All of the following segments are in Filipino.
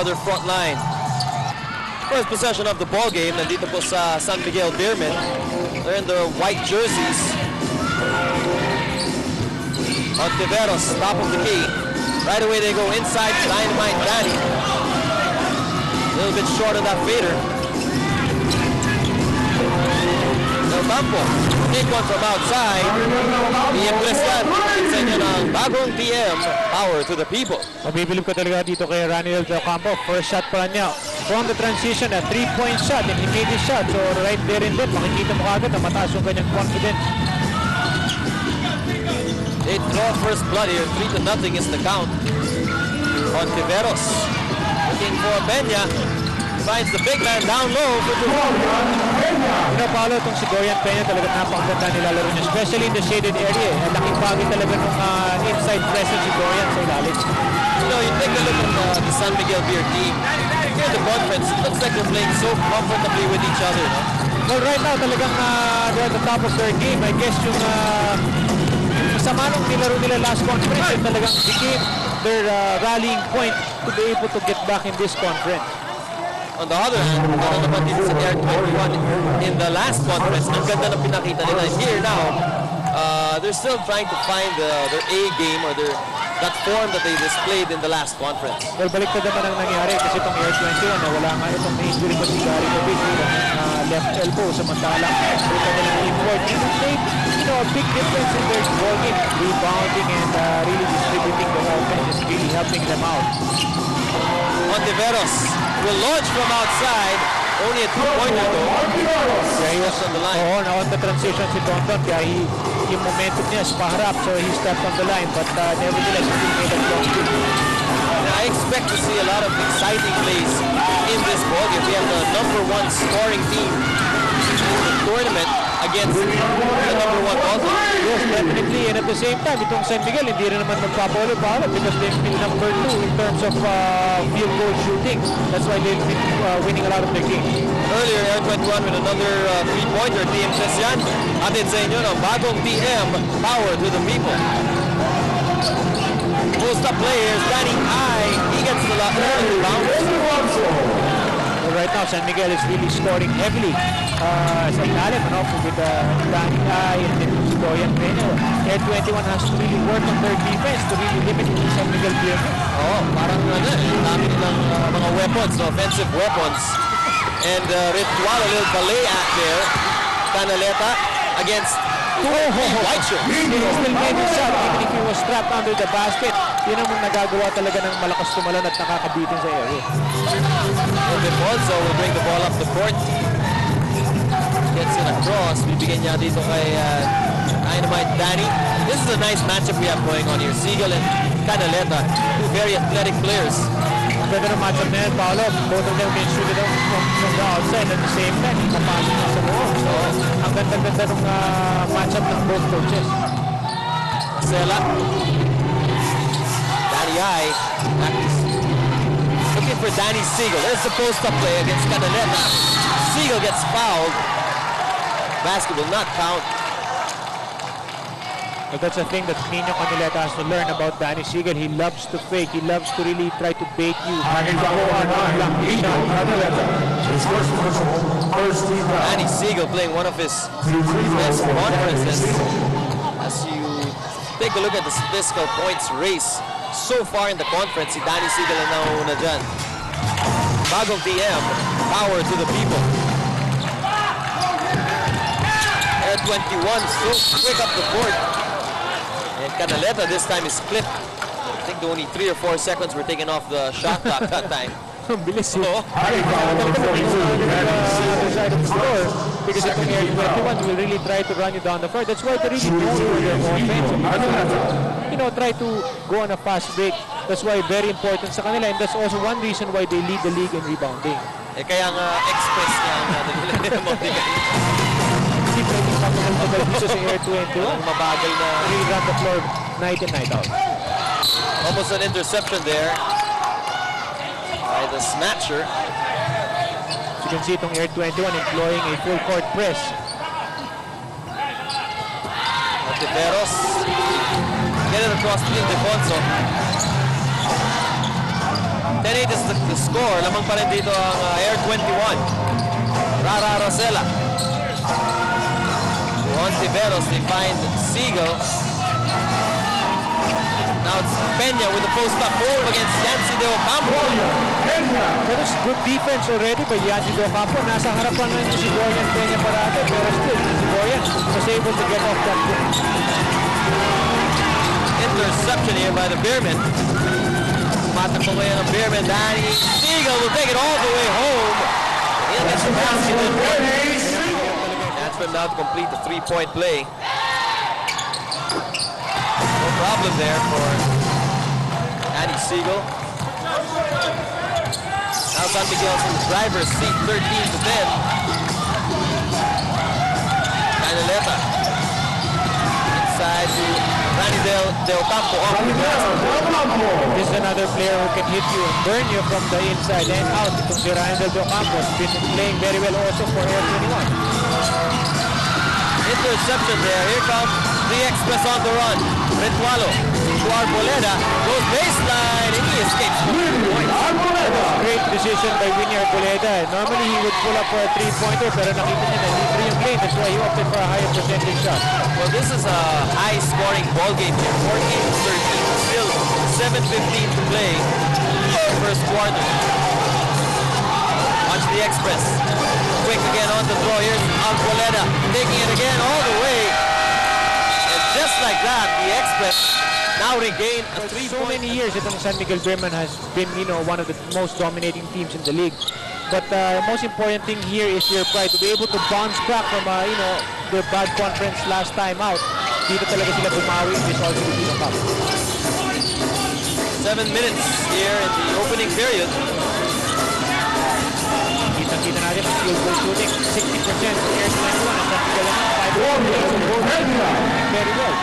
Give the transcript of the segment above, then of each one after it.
for their front line. First possession of the ball game, nandito po sa San Miguel Beermen. They're in the white jerseys. Ontiveros, top of the key. Right away they go inside, Dynamite Danny. A little bit short of that fader. Del Campo, take one from outside. PM Cristan, sa inyo ng bagong PM, power to the people. Mabibilib ko talaga dito kay Ranil Del Campo. First shot pa niya from the transition, a 3-point shot, an immediate shot. So right there and then, makikita mo kagad na mataas yung kanyang confidence. They draw first blood here. 3-0 is the count. Ontiveros looking for Peña. Finds the big man down low for the ball. Paolo, itong si Goyan Peña talaga napakaganda nilalaro niya, especially in the shaded area. Laking bagay talaga nung inside presence si Goyan sa ilalim. You know, you take a look at the San Miguel Beer team. Here in the conference, it looks like they're playing so comfortably with each other. No? Well, right now talagang they're at the top of their game. I guess yung masama nung nilaro nila last conference yung talagang became their rallying point to be able to get back in this conference. On the other hand, naman dito sa Air21 in the last conference, ang ganda na pinakita nila. Here now, they're still trying to find their A game or that form that they displayed in the last conference. Well, baliktad naman ang nangyari kasi itong Air21 na wala nga itong injury pa si Gary David left elbow samantalang baliktad na ng import. It made a big difference in their ball game, rebounding and really distributing the offense is really helping them out. Ontiveros will launch from outside. Only a 2-pointer though. Yeah, he was on the line. na on the transition si Tonton. Kaya yung momentum niya is paharap, so he stepped on the line. But nevertheless, he still made a block. I expect to see a lot of exciting plays in this ballgame. We have the #1 scoring team in the tournament against the #1 Dolphins. Yes, definitely. And at the same time, itong San Miguel, hindi rin naman magpapalo-palo because they've been #2 in terms of field goal shooting. That's why they've been winning a lot of their games. Earlier, Air21 with another 3-pointer. PM Cesian, atin sa inyo ng bagong PM, power to the people. Post-up players, Danny I, he gets the rebound. Right now, San Miguel is really scoring heavily sa ilalim, with Danny I and then si Goyan Peña. Air21 has to really work on their defense to really limit San Miguel Beermen. Parang dami nilang mga weapons, offensive weapons. And Ritual, a little ballet act there. Canaleta against White Shirt. He still made his shot even if he was trapped under the basket. Yun ang nagagawa talaga ng malakas tumalon at nakakabitin sa area. Also will bring the ball up the court. Gets it across. Bibigyan niya dito kay Dynamite Danny. This is a nice matchup we have going on here. Siegel and Canaleta, two very athletic players. Ang ganda ng matchup na yan, Paolo. Both of them can shoot it out from the outside at the same time. Papasok na sa loob. So, ang ganda-ganda ng matchup ng both coaches. Sela. Danny I. Looking for Danny Siegel. There's the post-up play against Canaleta. Siegel gets fouled. Basket will not count. But that's the thing that Nino Canaleta has to learn about Danny Siegel. He loves to fake. He loves to really try to bait you. Danny Siegel playing one of his best conferences. As you take a look at the statistical points race so far in the conference, si Danny Siegel ang nauna dyan. Bagong PM, power to the people. Air21 so quick up the court. And Canaleta this time is clipped. I think only 3 or 4 seconds were taken off the shot clock that time. Ang bilis eh. Because itong Air21 will really try to run you down the court. That's why they really go for their offense. Try to go on a fast break. That's why very important sa kanila. And that's also one reason why they lead the league in rebounding. Kaya nga express niya ang nila mabigay. Hindi pwedeng kapag dito sa Air21. Mabagal na. Really run the floor night in, night out. Almost an interception there by the snatcher. You can see itong Air21 employing a full court press. Ontiveros. Get it across to Ildefonso. 10-8 is the score. Lamang pa rin dito ang Air21. Rara Rosella. Ontiveros, they find Siegel. Now it's Peña with the post-up move against Yancy De Ocampo. Pero good defense already by Yancy De Ocampo. Nasa harapan lang si Boyan Peña parate, pero still, si Boyan was able to get off that goal. Interception here by the Beermen. Tumatakbo ngayon ang Beermen. Danny Siegel will take it all the way home. He'll get some bounce. That's for him now to complete the three-point play. No problem there for Danny Siegel. Now San Miguel's in the driver's seat, 13-10. Canaleta. Inside to Randy De Ocampo. This is another player who can hit you and burn you from the inside and out. Itong si Randy De Ocampo has been playing very well also for Air21. Interception there. Here comes the Express on the run. Ritualo to Arboleda. Goes baseline and he escapes. Great decision by Winnie Arboleda. Normally he would pull up for a three-pointer pero nakita niya na libre yung lane. That's why he opted for a higher percentage shot. Well, this is a high-scoring ball game here. 14-13. Still 7:15 to play. First quarter. Watch the Express. Quick again on the draw. Here's Arboleda taking it again all the way. And just like that, the Express now regain a three-point. So many years, itong San Miguel Beermen has been, one of the most dominating teams in the league. But the most important thing here is your pride to be able to bounce back from, their bad conference last time out. Dito talaga sila bumawi in this All-Filipino Cup. 7 minutes here in the opening period. Kita natin ang field goal shooting, 60% for Air21 at San Miguel naman, 5 very well.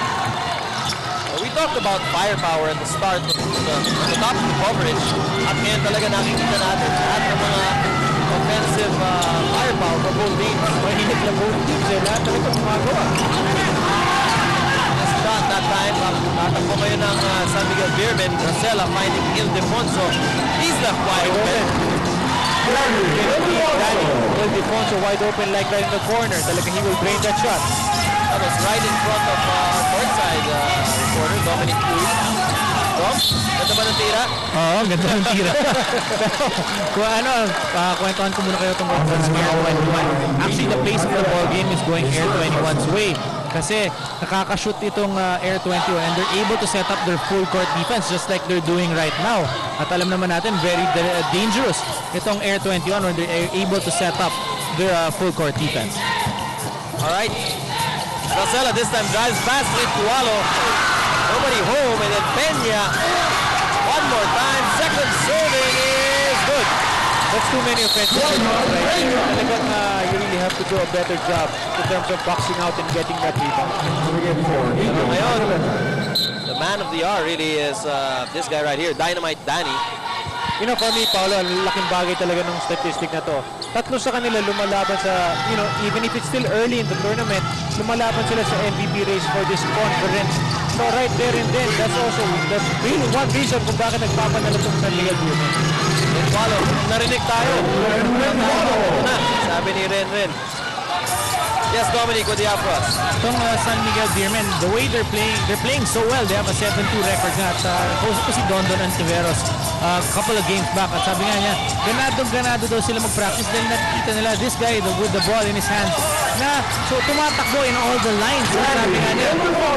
We talked about firepower at the start of the top of the coverage. At ngayon talaga nakikita natin lahat ng mga offensive firepower for both teams. Mahinit lang both teams lahat talaga gumagawa. Shot that time. Tatakbo ngayon ng San Miguel Beermen. Rosella finding Ildefonso. He's left wide open. Ildefonso wide open like right in the corner. Talaga he will drain that shot. That was right in front of courtside reporter Dominic Cruz. Dom, ganda ba ng tira? Oo, ganda ng tira. Kung kwentuhan ko muna kayo itong conference ng Air21. Actually, the pace of the ball game is going Air21's way. Kasi nakaka-shoot itong Air21 and they're able to set up their full court defense just like they're doing right now. At alam naman natin, very dangerous itong Air21 when they're able to set up their full court defense. Alright. Rosella this time drives past Ritualo. Nobody home, and then Peña. One more time. Second serving is good. That's too many offensive rebounds right there. Talagang you really have to do a better job in terms of boxing out and getting that rebound. Ngayon, the man of the hour really is this guy right here, Dynamite Danny. For me, Paolo, laking bagay talaga ng statistic na to. Tatlo sa kanila lumalaban sa, even if it's still early in the tournament, lumalaban sila sa MVP race for this conference. So right there and then, that's really one reason kung bakit nagpapanalo itong San Miguel Beermen. Follow, narinig tayo. Sabi ni Renren. Yes, Dominic, what do you have for us? Itong San Miguel Beermen, the way they're playing so well. They have a 7-2 record nga. At host ko si Dondon Antiveros couple of games back. At sabi nga niya, ganado daw sila mag-practice. Dahil nakikita nila, this guy with the ball in his hands, so tumatakbo in all the lines. At sabi nga niya,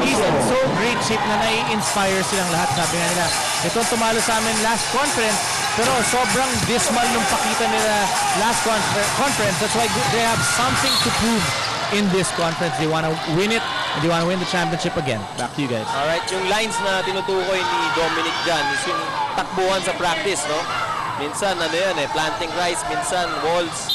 he's in so great shape na nai-inspire silang lahat. Sabi nga nila, itong tumalo sa amin last conference, pero sobrang dismal nung pakita nila last conference. That's why they have something to prove in this conference. They want to win it, and they want to win the championship again. Back to you guys. Alright, yung lines na tinutukoy ni Dominic dyan is yung takbuhan sa practice, no? Minsan, planting rice, minsan walls.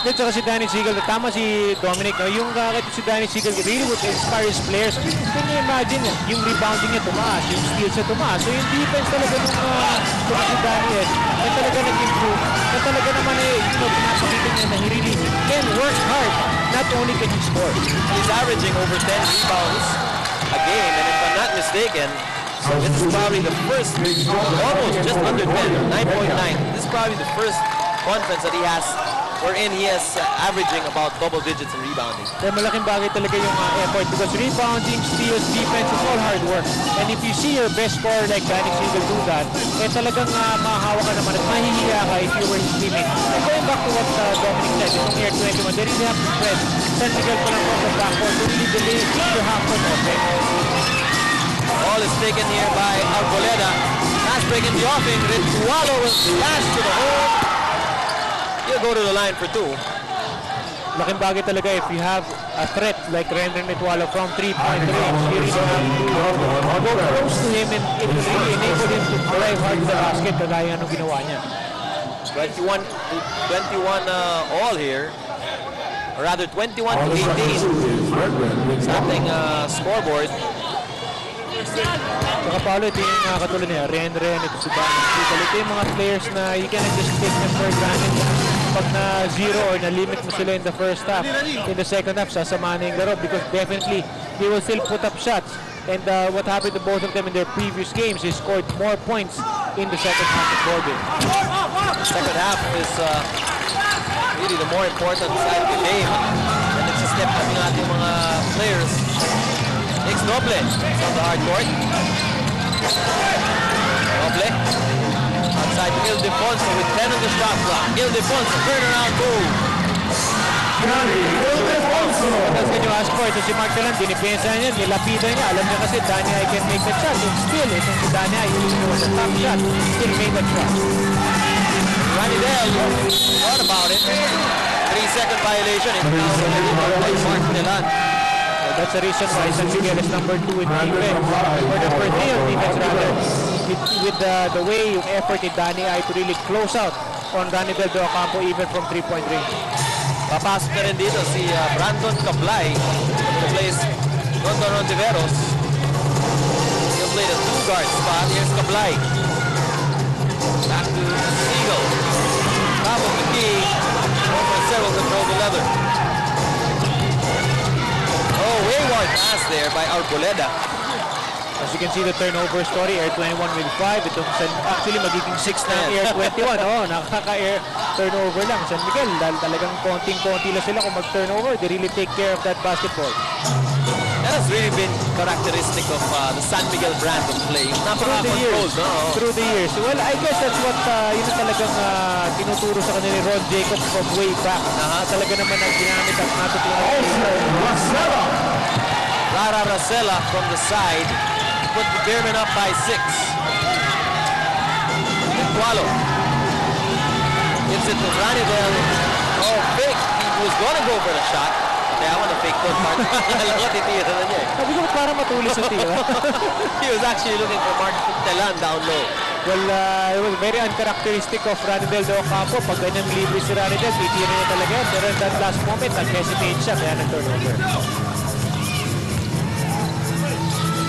At saka si Danny Siegel, tama si Dominic, yung kakita si Danny Siegel really would inspire his players. Can you imagine, yung rebounding niya tumaas, yung steals niya tumaas. So yung defense talaga nung si Danny na talaga nag-improve, na talaga naman pinapakita niya na he really can work hard, not only can he score. He's averaging over 10 rebounds a game, and if I'm not mistaken, This is probably the first, almost just under 10, 9.9. This is probably the first conference that he has wherein he is averaging about double digits in rebounding. Kaya malaking bagay talaga yung effort because rebounding, steals, defense is all hard work. And if you see your best scorer like Danny Siegel do that, talagang mahahawa ka naman at mahihiya ka if you were his teammate. And going back to what Dominic said, itong Air 21, they really have to press San Miguel pa lang from the backcourt to really delay the half-court offense. Ball is taken here by Arboleda. Pass break in the offing. Ritualo will slash to the hole. He'll go to the line for two. Laking bagay talaga if you have a threat like Rendon Ritualo from 3-point range. You really have to go close to him and it will really enable him to drive hard to the basket kagaya nung ginawa niya. 21 all here. Or rather 21 to 18. Something scoreboard. Saka Paolo, ito yung katulad niya, Ren, ito si Danny Siegel. Ito yung mga players na you cannot just take them for granted. Pag na zero or na-limit mo sila in the first half, in the second half, sasama na yung laro because definitely they will still put up shots. And what happened to both of them in their previous games is scored more points in the second half of ball game. Second half is really the more important side of the game. And it's a step up ng ating mga players. Next Noble from the hard court. Noble outside to Ildefonso with 10 on the shot clock. Ildefonso, turnaround goal. Tapos ganyan ask for ito si Mark Talan, dinipensa niya, nilapidan niya. Alam niya kasi Danny I can make that shot. And still, itong si Danny I will was a top shot. Still made that shot. Ranidel thought about it. 3-second violation. It's now by Mark Talan. That's the reason why San Miguel is number 2 in defense, or number 3 on defense rather, with the way yung effort ni Danny I to really close out on Ranidel do Ocampo even from 3-point range. Papasok na rin dito si Brandon Cablay, who plays Rondon Ontiveros. He'll play the two-guard spot. Here's Cablay. Back to Siegel. Top of the key. Over several control the leather. Oh, wayward pass there by Arboleda. As you can see the turnover story, Air 21 with 5. Itong actually magiging 6 na Air 21. Oh, nakaka-air turnover lang. San Miguel, dahil talagang konting-konti lang sila kung mag-turnover. They really take care of that basketball. That has really been characteristic of the San Miguel brand of play. Napaka-controlled, no? Through the years. Well, I guess that's what yun talagang tinuturo sa kanila ni Ron Jacobs from way back. Talaga naman ang ginamit at natutunan. Rara Racela from the side. Put the Beermen up by 6. Ritualo. Gives it to Ranidel. Oh, fake. He was going to go for the shot. Kaya ako na-fake to. Alam ko, titira na niya eh. Sabi ko, para matulis sa tira. He was actually looking for Mark Telan down low. Well, it was very uncharacteristic of Ranidel do Ocampo. Pag ganyan libre si Ranidel, titira niya talaga yan. Pero in that last moment, nag-hesitate siya. Kaya nag-turnover.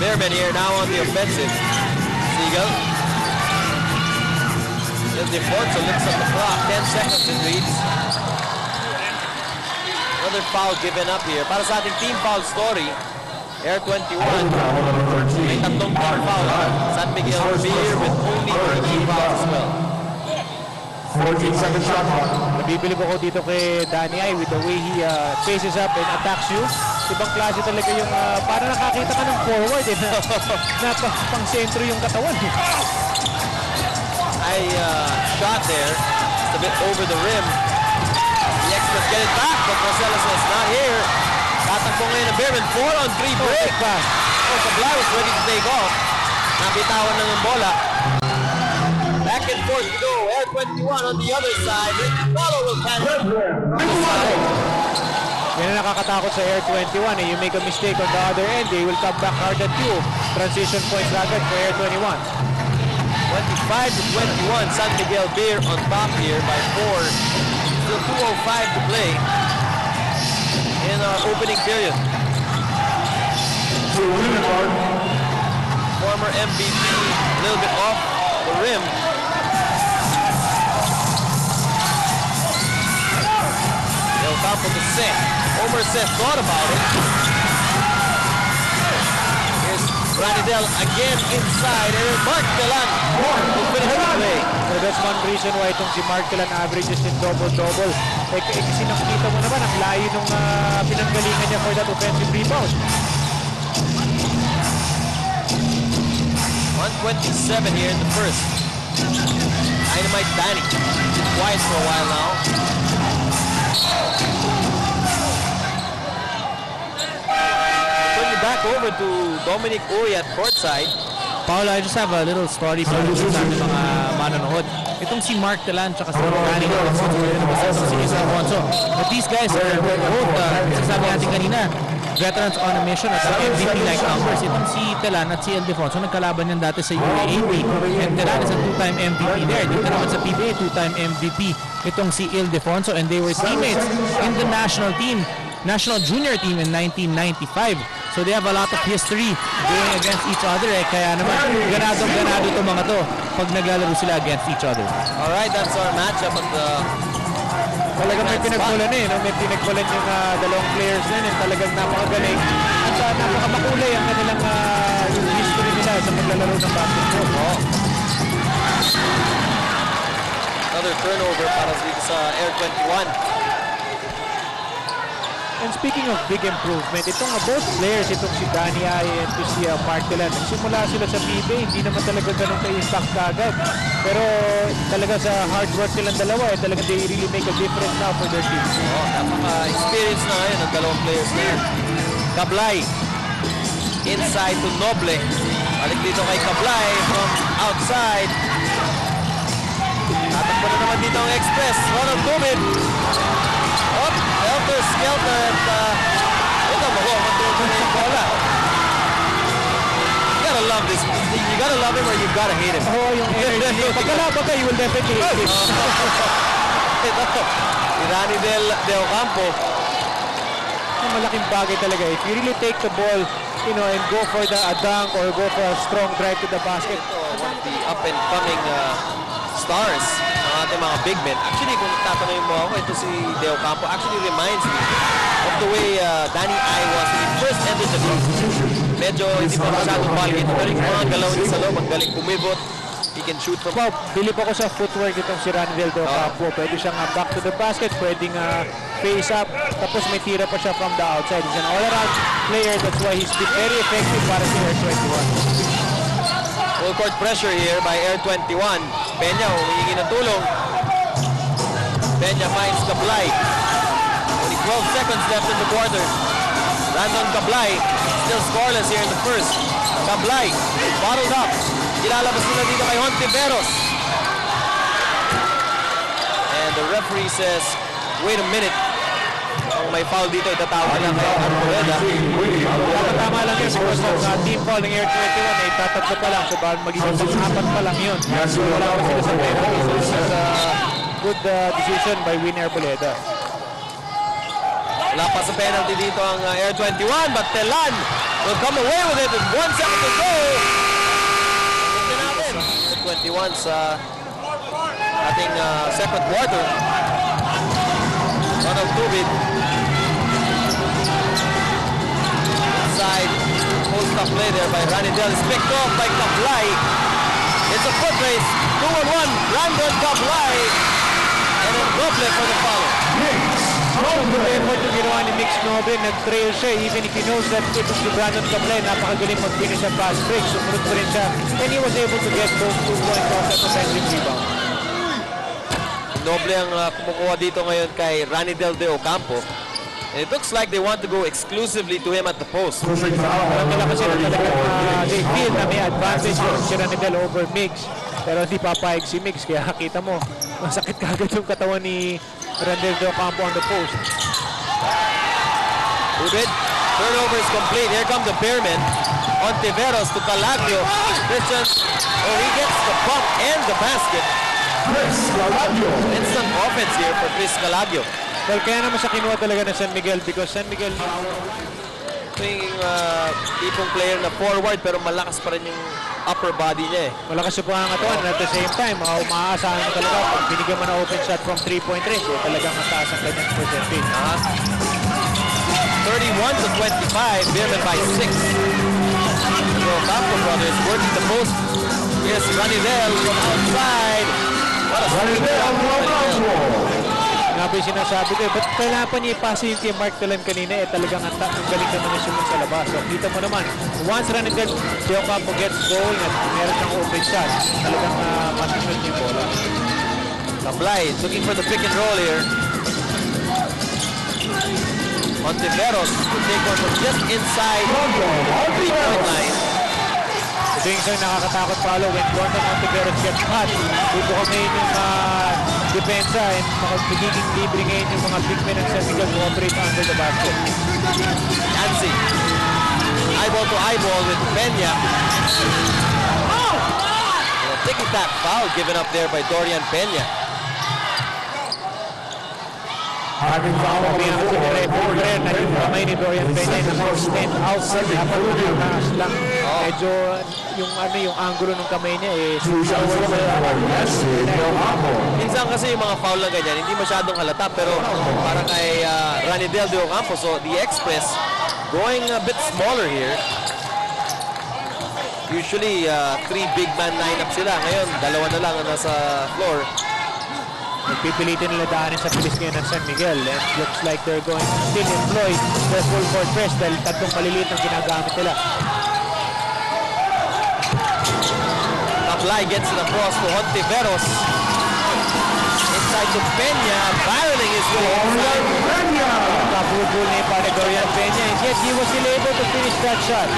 Beermen here now on the offensive. Siegel. Ildefonso looks at the clock. 10 seconds it reads. Another foul given up here. Para sa ating team foul story, Air 21. May tatlong team foul. San Miguel Beer with only 3 team fouls as well. 14-second shot clock. Nabibilib ako dito kay Danny I with the way he faces up and attacks you. Ibang klase talaga yung para nakakita ka ng forward eh, na pang sentro yung katawan. Shot there. Just a bit over the rim. The experts get it back, but Rosella says not here. Tatakbo ngayon ng Beermen. 4-on-3 break. Oh, Cablay was ready to take off. Nabitawan lang yung bola. Back and forth we go. Air 21 on the other side. Follow will catch it. Yan ang nakakatakot sa Air 21 eh. You make a mistake on the other end, they will come back hard at you. Transition points agad for Air 21. 25-21. San Miguel Beer on top here by 4. Still 2:05 to play in our opening period. Former MVP, a little bit off the rim. Del Campo to Seth. Omer Seth thought about it. Here's Ranidel again inside. And Mark Telan will finish the play. So that's one reason why itong si Mark Telan averages in double-double. Kasi nakikita mo naman, ang layo nung pinanggalingan niya for that offensive rebound. 127 here in the first. Dynamite Danny. Been quiet for a while now. Turn it back over to Dominic Uy at courtside. Paolo, I just have a little story para sa ating mga manonood. Itong si Mark Telan at si Danny si Alfonso. But these guys are both, sasabi natin kanina, veterans on a mission at MVP-like numbers. Itong si Telan at si Ildefonso nagkalaban yan dati sa UAAP. And Telan is a two-time MVP there. Dito naman sa PBA, two-time MVP itong si Ildefonso. And they were teammates in the national junior team in 1995. So they have a lot of history going against each other. Kaya naman, ganado itong mga to pag naglalaro sila against each other. Alright, that's our matchup at the... Talagang may pinagbulan no? May pinagbulan yung dalawang players na yun. Talagang napakagaling. At napakamakulay ang kanilang yung history nila sa paglalaro ng basketball. Another turnover para dito sa Air21. And speaking of big improvement, itong both players, itong si Danny Ay and si Mark Telan, nagsimula sila sa PBA, hindi naman talaga ganun ka-impact kagad. Pero talaga sa hard work nilang dalawa, talaga they really make a difference now for their team. Napaka-experience na ngayon ang dalawang players na yan. Kablay, inside to Noble. Balik dito kay Kablay from outside. Tatakbo na naman dito ang Express. Ronald Gubin. Up, helter-skelter at ito mo, matulog na yung bola. You gotta love this. You gotta love him or you gotta hate him. Oh, yung energy. Pagkalaban ka, you will definitely hate him. Ito, si Ranidel de Ocampo. Malaking bagay talaga. If you really take the ball, and go for the dunk or go for a strong drive to the basket. One of the up-and-coming stars ng ating mga big men. Actually, kung tatanungin mo ako, ito si De Ocampo actually reminds me of the way Danny Ay was when he first entered the league. Medyo hindi pa masyadong ball ito, pero yung mga galaw niya sa loob, ang galing kumibot. He can shoot from... Wow, bilib ako sa footwork itong si Ranidel De Ocampo. Pwede siyang back to the basket, pwedeng face up, tapos may tira pa siya from the outside. He's an all-around player, that's why he's been very effective para sa Air21. Full court pressure here by Air21. Peña humihingi ng tulong. Peña finds Kablay. Only 12 seconds left in the quarter. Brandon Kablay still scoreless here in the first. Kablay bottled up. Ilalabas nila dito kay Hontiveros. And the referee says, wait a minute. Kung may foul dito, itatawag na kay Arboleda. Tama lang yun because of team foul ng Air21 ay tatatlo pa lang. So baka magiging pang-apat pa lang yun. So wala pa sila sa penalty. So this is a good decision by Win Arboleda. Wala pa sa penalty dito ang Air21, but Telan will come away with it with 1 second to go. Air21 sa ating second quarter. Ronald Tubid. Inside, post-up play there by Ranidel. Is picked off by Kablay. It's a foot race. 2-on-1, Brandon Kablay. And then Noble for the follow. Good effort yung ginawa ni Mix Noble. Nag-trail siya even if he knows that ito si Brandon Kablay. Napakagaling mag-finish sa fast break. Sumunod pa rin siya. And he was able to get those 2 points off that offensive rebound. Noble ang kumukuha dito ngayon kay Ranidel De Ocampo. And it looks like they want to go exclusively to him at the post. Alam nila kasi na talagang they feel na may advantage si Ranidel over Mix. Pero hindi papayag si Mix. Kaya kita mo, masakit kagad yung katawan ni Ranidel De Ocampo on the post. Ubid, turnover is complete. Here come the Beermen. Ontiveros to Calagio. Christian, he gets the bump and the basket. Instant offense here for Chris Calagio. Well, kaya naman siya kinuha talaga ng San Miguel because San Miguel yung tipong player na forward pero malakas pa rin yung upper body niya eh. malakas yung pangangatawan and at the same time, maaasahan mo talaga pag binigyan mo na open shot from 3-point range, talagang mataas ang kanyang percentage. 31-25, Beermen by 6. So Campo brothers working the post. Yes, Ranidel from outside. What a Nga ba yung sinasabi ko, ba't kailangan pa niya ipasa yung kay Mark Talan kanina, talagang ang galing naman yung sumunod sa labas. So kita mo naman, once Ranidel de Ocampo gets going at meron ng open shot, talagang masunod yung bola. Tablay looking for the pick and roll here. Monteveros will take one from just inside 3-point line. Ito yung isang nakakatakot palo when London Monteveros gets hot. Bubukamin yung depensa and magiging libre ngayon yung mga big men ng San Miguel to operate under the basket. Yancy, eyeball to eyeball with Peña. Taking that foul given up there by Dorian Peña. Sabi naman si referee na yung kamay ni Dorian Peña na extend outside dapat nakakas lang. Medyo yung angulo ng kamay niya minsan kasi yung mga foul na ganyan hindi masyadong halata pero para kay Ranidel de Ocampo, so the Express going a bit smaller here. Usually 3 big man lineup sila, ngayon dalawa na lang ang nasa floor. Nagpipilitin nila daanin sa pilis ngayon ng San Miguel and looks like they're going to still employ their full court press dahil tatlong maliliit ang ginagamit nila. Tablay gets it across to Hontiveros. Inside to Peña, barreling his way inside. Kapulpul na yung pa ni Dorian Peña and yet he was still able to finish that shot.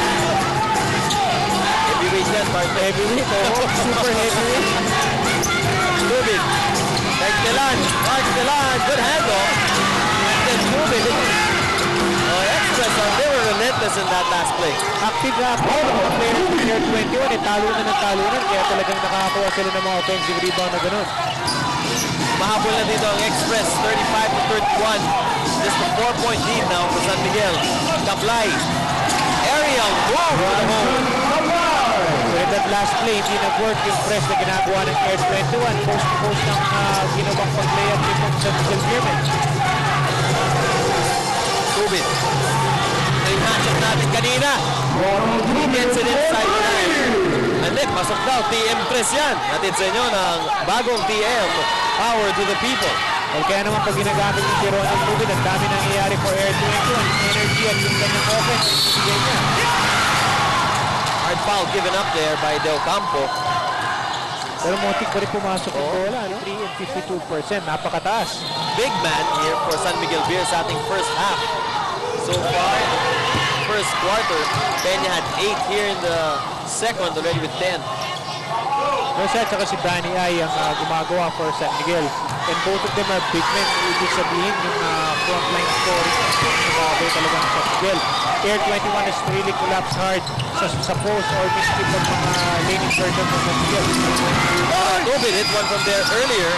Heavyweight yan, Marta. Heavyweight, super heavyweight. Lubin. Mark Telan, good handoff. And then Lubin. Express, they were relentless in that last play. Active na ako ng mga players ng Air21, talo na ng talunan, kaya talagang nakakakuha sila ng mga offensive rebound na ganun. Mahabol na dito ang Express, 35-31. Just a 4-point lead now for San Miguel. Tablay. Aerial move to the hole. So in that last play, hindi nag-work yung press na ginagawa ng Air21. Post-to-post ng ginawang pag-layup nito sa Miguel Beermen. Tubit. Ito yung matchup natin kanina. He gets it inside the rim. And then, pasok daw. TM press yan. Natin sa inyo ng bagong TM. Power to the people. Well, kaya naman pag ginagamit yung tiro ng Tubit, ang dami nangyayari for Air21. Energy at yung kanyang offense. Ibigay niya. Hard foul given up there by De Ocampo. Pero motik pa rin pumasok yung bola, no? 3 and 52%, napakataas. Big man here for San Miguel Beer sa ating first half. So far, first quarter, Peña had 8 here in the second, already with 10. Rosa at saka si Danny ay ang gumagawa for San Miguel. And both of them are big men. Ibig sabihin yung frontline scoring nagagawin talaga ng San Miguel. Air21 has really collapsed hard sa post or miskeep ng mga laning circle ng San Miguel. Tobit hit one from there earlier.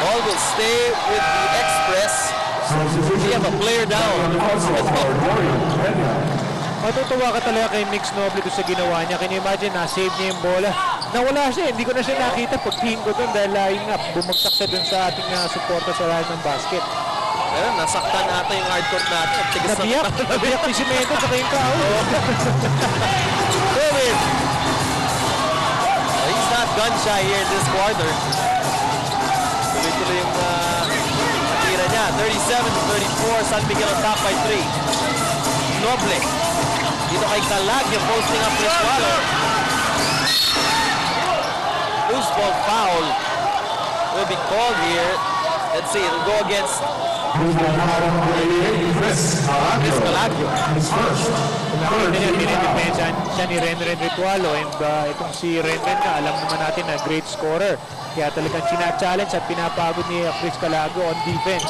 Ball will stay with the Express. We have a player down. Matutuwa ka talaga kay Mix Noble doon sa ginawa niya. Can you imagine, na-save niya yung bola. Nawala siya, hindi ko na siya nakita pagtingin ko doon dahil yun nga, bumagsak siya doon sa ating suporta sa lahat ng basket. Pero nasaktan ata yung hardcourt natin. Nabiyak ni Cimento sa kayong kao. David! He's not gun shy here in this quarter. Tuloy-tuloy yung tira niya. 37-34, San Miguel on top by 3. Noble. Dito kay Talag, yung posting up Ritualo. Loose ball foul will be called here. Let's see, it'll go against Chris Calagio. Dinidepensa siya ni Renren Ritualo and itong si Renren nga, alam naman natin na great scorer. Kaya talagang sina-challenge at pinapagod ni Chris Calagio on defense.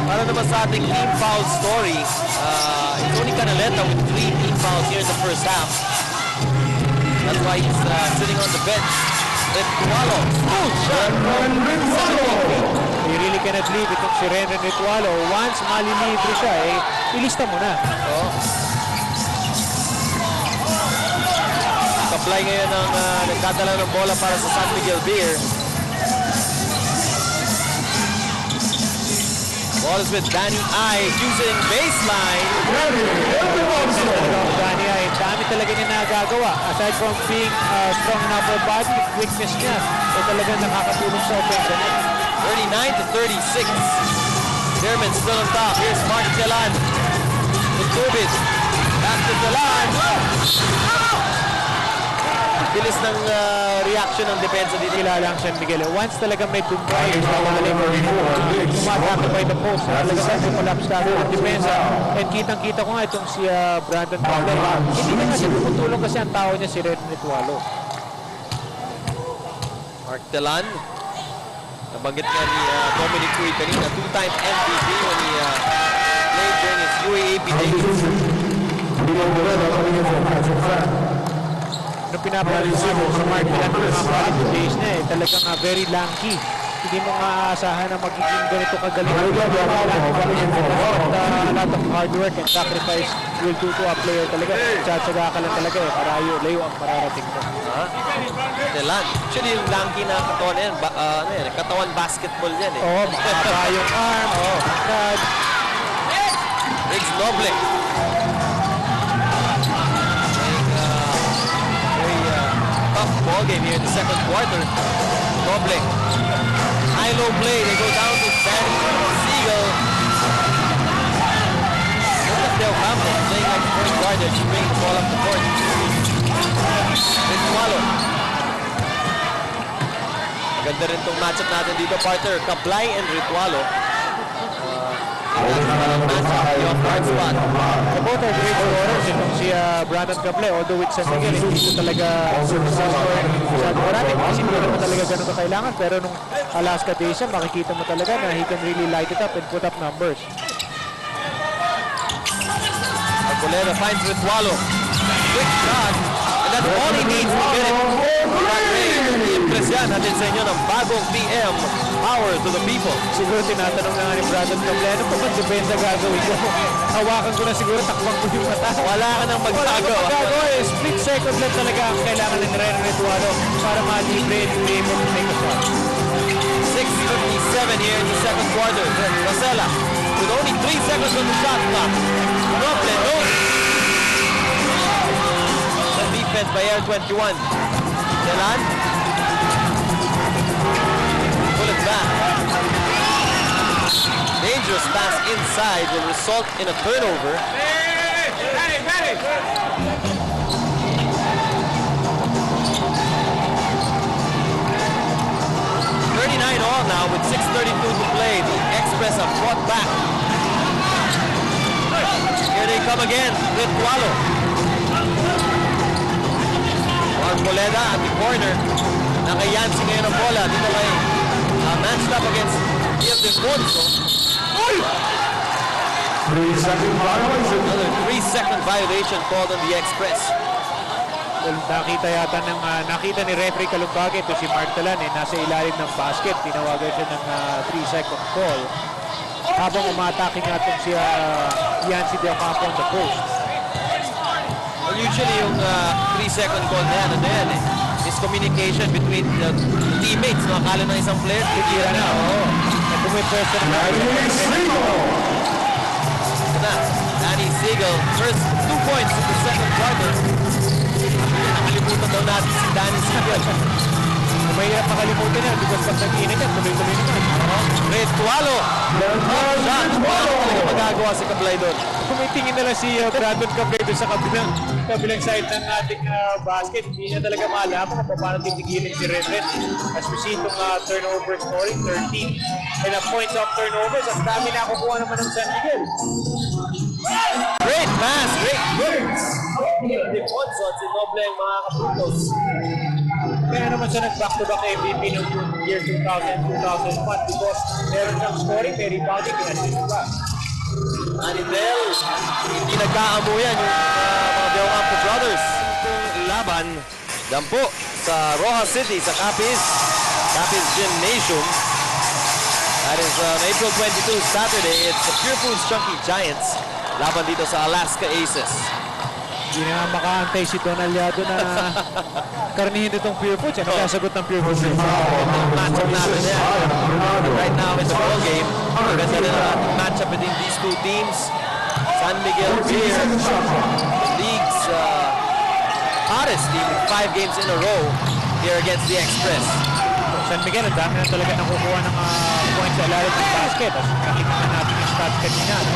Para naman sa ating team foul story, Tony Canaleta with 3 team fouls here in the first half. That's why he's sitting on the bench. Ritualo. Oh, shot! You really cannot leave itong si Renren Ritualo. Once malilibre siya, ilista mo na. Kaplay ngayon ang nagdadala ng bola para sa San Miguel Beer. Ball is with Danny I using baseline. Danny ay dami talaga niya nagagawa. Aside from being strong in upper body, quickness niya ay talagang nakakatulong sa offense niya. 39-36. Beermen still on top. Here's Mark Telan. Tubis. Back to Telan. Bilis ng reaction ng depensa dito. Kilala ang San Miguel. Once talaga may tumbay sa malalim or tumatake by the post, talaga sa collapse natin ang depensa. And kitang-kita ko nga itong si Brandon Pagler. Hindi na nga siya puputulong kasi ang tao niya si Red Ritualo. Mark Telan. Nabanggit nga ni Dominic Uy kanina. Two-time MVP when he played during his UAAP days. Nung pinapansin mo sa Mark Telan ng mga college days niya talagang very lanky. Hindi mo nga aasahan na magiging ganito kagaling. A lot of hard work and sacrifice will do to a player talaga. Tsatsaga ka lang talaga para layo ang mararating mo. Telan. Actually, yung lanky na katawan yan, katawan basketball yan eh. Oo, makakaba yung arm. Riggs Noble. Tough ball game here in the second quarter. Noble. High-low play. They go down to Danny Siegel. Look at Del Campo playing like a point guard. They're bringing the ball up the court. Ritualo. Maganda rin itong matchup natin dito, partner. Kablay and Ritualo. Spot. The both are great scorers. Itong si Brandon Cablay, although with San Miguel, hindi ito talaga scoring masyado marami. Kasi hindi naman talaga ganun ka kailangan. Pero nung Alaska days siya, makikita mo talaga na he can really light it up and put up numbers. Arboleda finds Ritualo. Quick shot. And that's all he needs to get it. That range. I-impress yan natin sa inyo ng bagong PM. Power to the people. Siguro tinatanong na nga ni Brandon Cablay, ano pa bang depensa gagawin ko? Hawakan ko na siguro, takbang ko yung mata. Wala ka nang magagawa. Split second lang talaga ang kailangan ng Ritualo para ma-libre and be able to make a shot. 6:57 here in the second quarter. Rosella with only 3 seconds on the shot clock. Noble, no. The defense by Air21. Telan. Pull it back. Dangerous pass inside will result in a turnover. 39 all now with 6:32 to play. The Express have fought back. Here they come again with Ritualo. Arboleda at the corner. Nakayansi ngayon ang bola. Dito kay matched up against Ian Defonso. Another 3-second violation called on the Express. Well, nakita ni referee Kalumbagi ito si Mark Telan nasa ilalim ng basket. Tinawagan siya ng 3-second call. Habang umatake nga itong si Yancy Del Campo on the post. Well, usually yung 3-second call na yan, miscommunication between the teammates. Akala ng isang player, titira na. At kung may person na Danny Siegel, first 2 points in the second quarter. Nakalimutan daw natin si Danny Siegel. Mahirap makalimutan yan because pag nag-iinit yan, tuloy-tuloy naman. Ritualo! Shot! Walang magagawa si Cablay doon. Kumitingin na lang si Brandon Cablay doon sa kabilang side ng ating basket. Hindi niya talaga malaman kung paano titigilin si Red. As we see itong turnover scoring, 13. And a points of turnovers. Ang dami na kukuha naman ng San Miguel. Great pass! Great words! Defonso at si Noble ang mga kapuntos. Kaya naman siya nag-back-to-back MVP noong year 2000-2001 because meron siyang scoring, may rebounding, may assist pa. Anibel, hindi nagkaamuyan yung mga Del Campo brothers. Itong laban, dampo sa Rojas City, sa Capiz Gymnasium. That is on April 22, Saturday. It's the Pure Foods Chunky Giants. Laban dito sa Alaska Aces. Hindi na makaantay si Donaliado na karnihin itong Pure Foods. Ano kaya sagot ng Pure Foods? Matchup natin yan. Right now, it's a ball game. Maganda rin ang ating matchup between these two teams. San Miguel Beer, the league's hottest team with 5 games in a row here against the Express. San Miguel, ang dami na talaga nakukuha ng points sa ilalim ng basket. As nakita na natin yung stats kanina. No?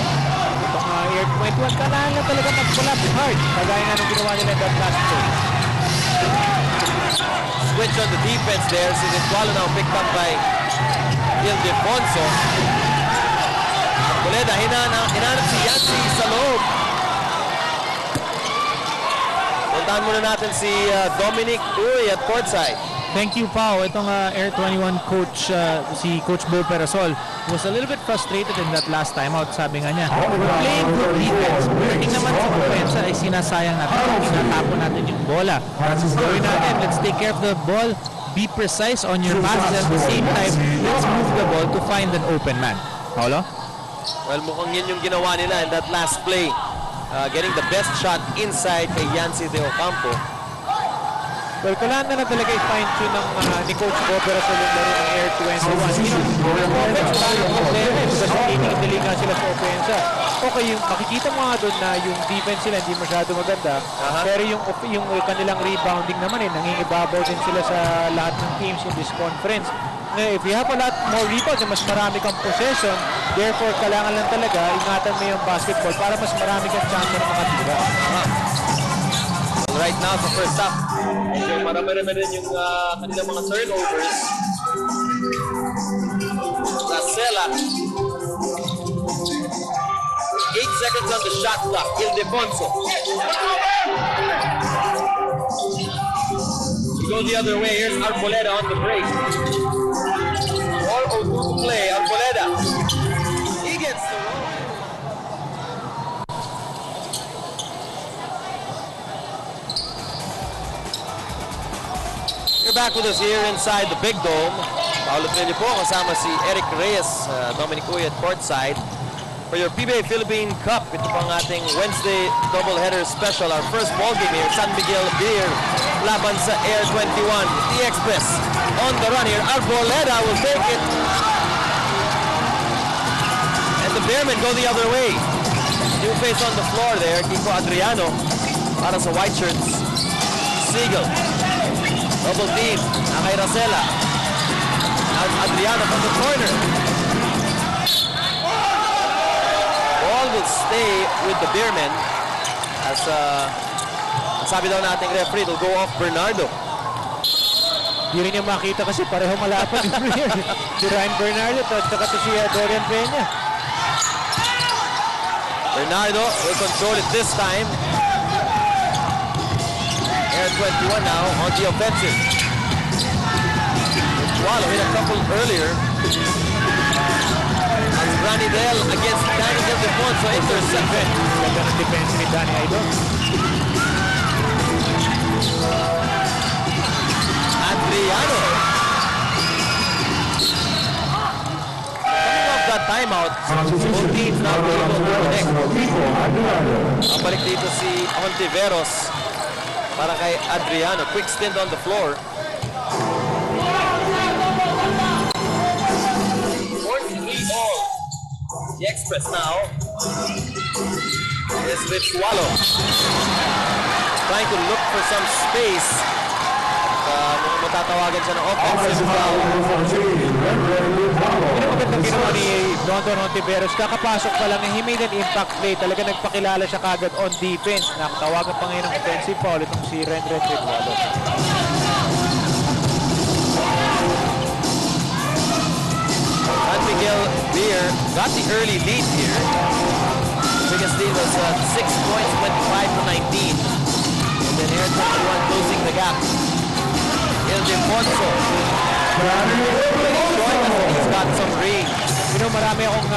Itong Air21, kailangan lang talaga mag-collab hard. Kagaya nga nung ginawa nila that last play. Switch on the defense there. Si Rintualo now picked up by Ildefonso. Arboleda, hinanap si Yancy sa loob. Puntahan muna natin si Dominic Uy at courtside. Thank you, Pao. Itong Air21 coach, si Coach Bo Perasol, was a little bit frustrated in that last timeout. Sabi nga niya, we're playing good defense. Pagdating naman sa offense ay sinasayang natin. Tinatapon natin yung bola. Gawin natin, let's take care of the ball. Be precise on your passes. At the same time, let's move the ball to find an open man. Paolo? Well, mukhang yun yung ginawa nila in that last play. Getting the best shot inside kay Yancy De Ocampo. Well, kailangan na talaga i-fine-tune ni Coach Bo Perasol yung laro ng Air21. Yung offense, wala yung problema kasi hindi nga sila sa offense. Okay, yung makikita mo nga doon na yung defense sila hindi masyado maganda. Pero yung kanilang rebounding naman nangingibabaw din sila sa lahat ng teams in this conference. If you have a lot more rebounds, mas marami kang possession, therefore, kailangan lang talaga ingatan mo yung basketball para mas marami kang chance na makatira. Right now sa first half, medyo marami-rami rin yung kanilang mga turnovers. Lasela. 8 seconds on the shot clock. Ildefonso. We go the other way. Here's Arboleda on the break. 4:02 to play. Arboleda. He gets the roll. You're back with us here inside the Big Dome. Paulo Trillo po kasama si Eric Reyes, Dominic Uy at courtside for your PBA Philippine Cup. Ito pang ating Wednesday doubleheader special. Our first ball game here, San Miguel Beer laban sa Air21. The Express on the run here. Arboleda will take it. And the Beermen go the other way. New face on the floor there, Kiko Adriano para sa white shirts. Siegel. Double team, kay Rosella. Adriano from the corner. Ball will stay with the Beermen as sabi daw nating referee, it'll go off Bernardo. Hindi rin niya makita kasi pareho malapad yung player. Si Ryan Bernardo at saka si Dorian Peña. Bernardo will control it this time. Air21 now on the offensive. Walo hit a couple earlier. As Granidel against Danny Ildefonso, intercepted. Ganda ng defense ni Danny Idol. Adriano. Coming off that timeout, both teams now able to connect. Mabalik dito si Ontiveros para kay Adriano. Quick stint on the floor. 43 all. The Express now is with Walo. Trying to look for some space. Matatawagan siya ng offensive foul. Magandang ginawa ni Brandon Ontiveros. Kakapasok pa lang, he made an impact play. Talaga nagpakilala siya kagad on defense. Nakatawagan pa ngayon ng offensive foul itong si Renren Ritwalo. San Miguel Beer got the early lead here. The biggest lead was 6 points, 25 to 19. And then Air21 closing the gap. Ildefonso. He's got some range. You know, marami akong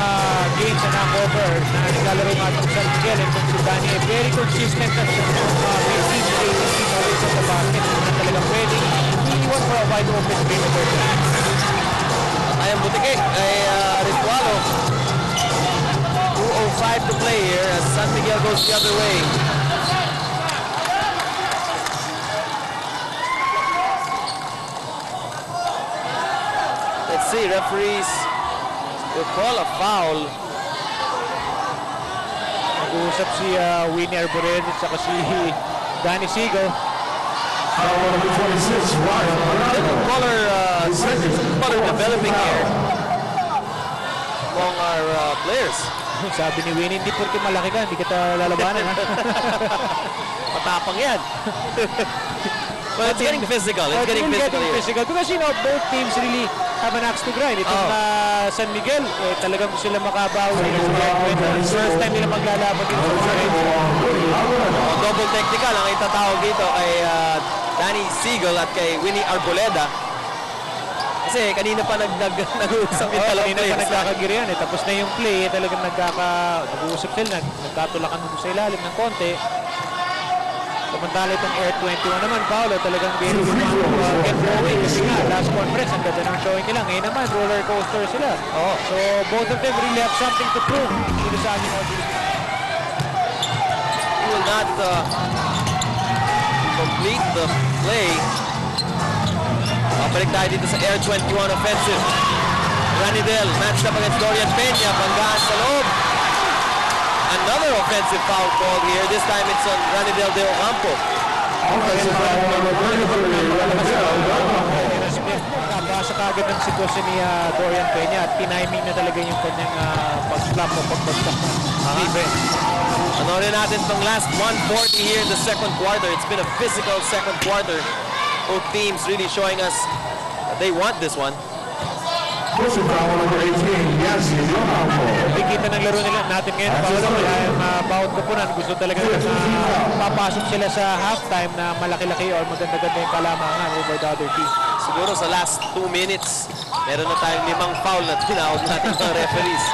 games na na-cover na naglalaro nga itong San Miguel. Itong si Danny ay very consistent at racing always on the basket. Na talagang pwede. He won for a wide open perimeter. Ayan butike kay Ritualo. 2:05 to play here as San Miguel goes the other way. Let's see, referees will call a foul. Nag-uusap si Winnie Arboredo at saka si Danny Siegel. Color developing here among our players. Sabi ni Winnie, hindi porque malaki ka, hindi kita lalabanan. Matapang yan. Well, it's getting physical. It's getting physical. Because you know, both teams really have an axe to grind. Itong San Miguel, talagang gusto sila makabawi. First time nila maglalaban dito sa double technical ang itatawag dito kay Danny Siegel at kay Winnie Arboleda. Kasi kanina pa nag-uusap yung dalawang players. Kanina pa nagkakagirian tapos na yung play, talagang nag-uusap sila, nagkatulakan mo sa ilalim ng konti. Samantala itong Air21 naman, Paolo, talagang very good one get going. Kasi nga, last conference, ang ganda ng showing nila. Ngayon naman, roller coaster sila. So, both of them really have something to prove dito sa amin. He will not complete the play. Balik tayo dito sa Air21 offensive. Ranidel matched up against Dorian Peña. Banggaan sa loob. Another offensive foul called here. This time it's on Ranidel de Ocampo. Nakabasa kagad ng sitwasyon ni Dorian Peña at tiniming na talaga yung kanyang pag-slap o pag-bagsak. Anorin natin itong last 140 here in the second quarter. It's been a physical second quarter. Both teams really showing us that they want this one. Nakikita ng laro nila natin ngayon, Paolo, wala yung bawat kupunan. Gusto talaga papasok sila sa halftime na malaki-laki or maganda-ganda yung kalamangan over the other team. Siguro sa last 2 minutes, meron na tayong 5 foul na tinawag natin ng referees.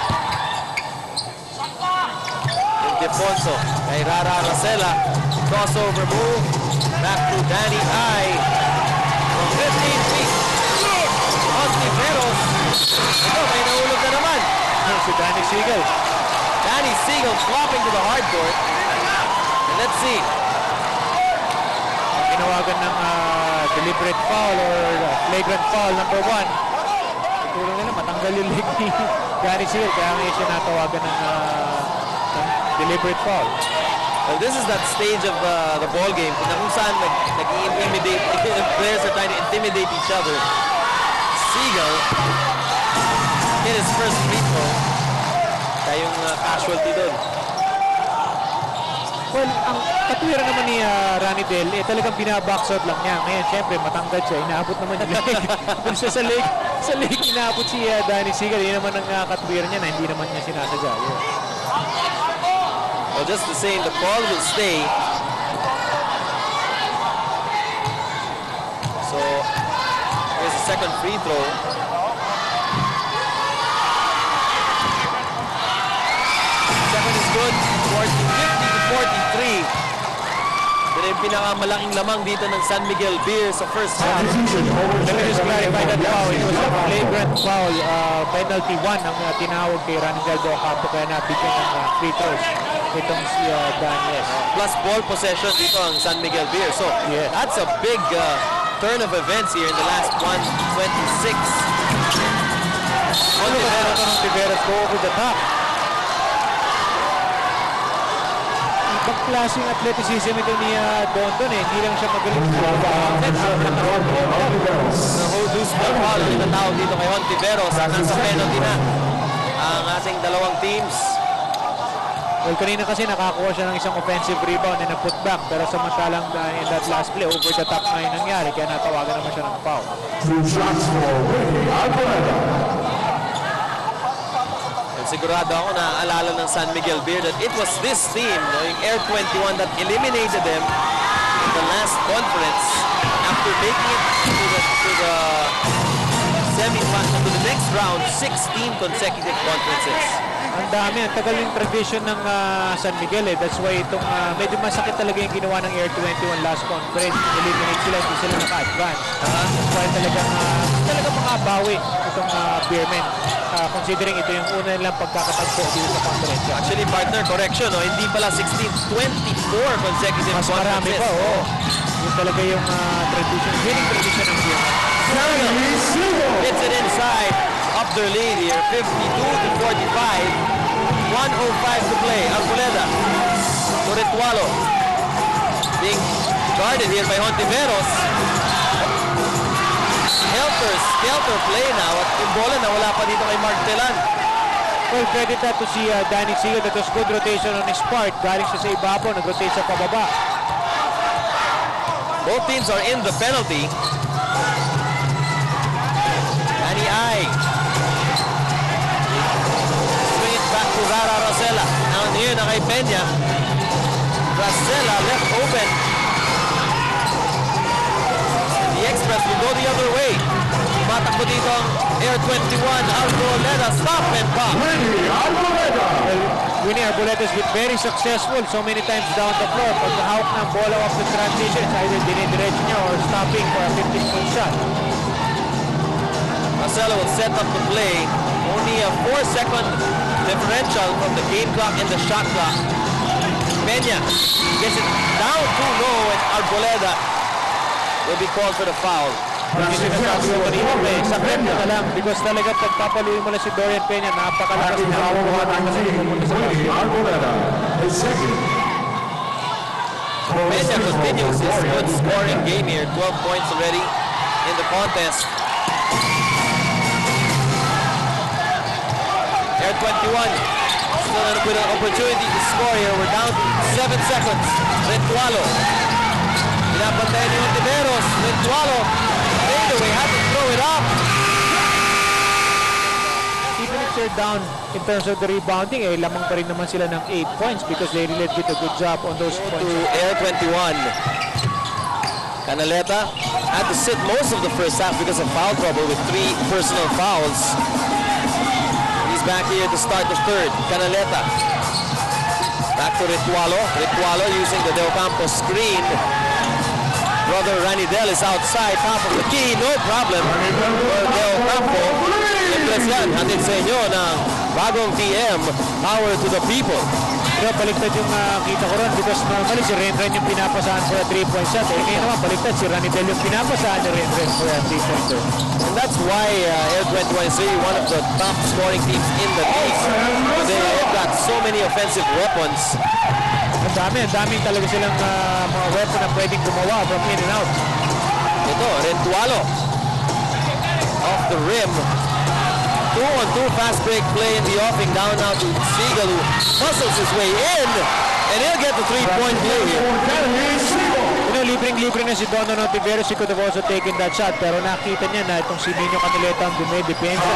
Yung Defonso kay Rara Racela, crossover move, back to Danny I. From 15 feet. Ontiveros. Ito, may nahulog na naman. Si Danny Siegel. Danny Siegel flopping to the hardcourt. And let's see. Tinawagan ng deliberate foul or flagrant foul number 1. Siguro nila matanggal yung leg ni Danny Siegel kaya ngayon siya natawagan ng deliberate foul. Well, this is that stage of the ball game kung saan nag-intimidate, players are trying to intimidate each other. Siegel hit his first free throw. Kaya yung casualty doon. Well, ang katwiran naman ni Ranidel, talagang binaboxout lang niya. Ngayon, syempre, matangkad siya. Inaabot naman yung leg. Kung siya sa leg, inaabot si Danny Siegel. Yun naman ang katwiran niya na hindi naman niya sinasadya. Well, just the same, the ball will stay. So, here's the second free throw. Second is good. 50-43. Pero yung pinakamalaking lamang dito ng San Miguel Beer sa first half. Let me just clarify that foul. It was a flagrant foul. Penalty 1 ang tinawag kay Ranidel de Ocampo kaya nabigyan ng free throws. Itong si Daniel. Plus ball possession dito ang San Miguel Beer. So, that's a big turn of events here in the last 1:26. Ontiveros go over the top. Ibang klaseng athleticism ito ni Dondon eh. Hindi lang siya magaling sa na-hold-loose ball foul ang itatawag dito kay Ontiveros at nasa penalty na ang ating dalawang teams. Well, kanina kasi nakakuha siya ng isang offensive rebound and a putback. Pero samantalang in that last play, over the top na yung nangyari. Kaya natawagan naman siya ng foul. And sigurado ako na alala ng San Miguel Beer that it was this team, yung Air21, that eliminated them in the last conference after making it to the semi-final, to the next round, 16 consecutive conferences. Ang dami, ang tagal yung tradition ng San Miguel eh. That's why itong medyo masakit talaga yung ginawa ng Air21 last conference. Eliminate sila, hindi sila naka-advance. That's why talaga makabawi itong Beermen. Considering ito yung una nilang pagkakatagpo dito sa conference. Actually, partner, correction, hindi pala 16, 24 consecutive mas marami conferences. pa, Yung talaga yung winning tradition ng Beermen. Hits it inside, up the their lead here, 52-45. 1:05 to play. Arboleda to Ritualo. Being guarded here by Hontiveros. Skelter play now at yung bola na wala pa dito kay Martelan. Well, credit that to si Danny Siegel. That was good rotation on his part. Galing siya sa ibabaw, nag-rotate sa pababa. Both teams are in the penalty. Danny I. Swing it back to Rara Rosella. Now here na kay Peña. Rosella left open. The Express will go the other way. Matakbo dito ang Air21. Arboleda, stop and pop. Winnie Arboleda has been very successful so many times down the floor. Pag nahawak ng bola off the transition, it's either dinidiretso niya or stopping for a 15-point shot. Marcelo will set up the play. Only a 4-second differential from the game clock and the shot clock. Peña gets it down too low and Arboleda will be called for the foul. Kasi sinasabi ko kanina, sakit na lang because talaga pagpapaluin mo na si Dorian Peña, napakalakas na makukuha kasi pumunta sa basket. Peña continues his good scoring game here. 12 points already in the contest. Air21 still with an opportunity to score here. We're down to 7 seconds. Ritualo. Pinapantayan ni Hontiveros. Ritualo. Fade away. Had to throw it up. Even if they're down in terms of the rebounding, lamang pa rin naman sila ng 8 points because they really did a good job on those points. To Air21. Canaleta had to sit most of the first half because of foul trouble with 3 personal fouls. He's back here to start the third. Canaleta. Back to Ritualo. Ritualo using the Del Campo screen. Brother Ranidel is outside, top of the key, no problem for Del Campo. Impress yan, hatid sa inyo ng bagong TM, power to the people. Pero baliktad yung kita ko ron because normally si Renren yung pinapasahan for a 3-point shot. Ngayon naman baliktad si Ranidel yung pinapasahan ni Renren for a 3-pointer. And that's why Air21 is really one of the top scoring teams in the league. They've got so many offensive weapons. Ang dami talaga silang mga weapon na pwedeng gumawa from in and out. Ito, Ritualo. Off the rim. 2-on-2 fast break play in the offing. Down now to Siegel who muscles his way in. And he'll get the 3-point play here. You know, libreng-libre na si Dono Hontiveros. He could have also taken that shot. Pero nakita niya na itong si Nino Canaleta ang dumidepensa.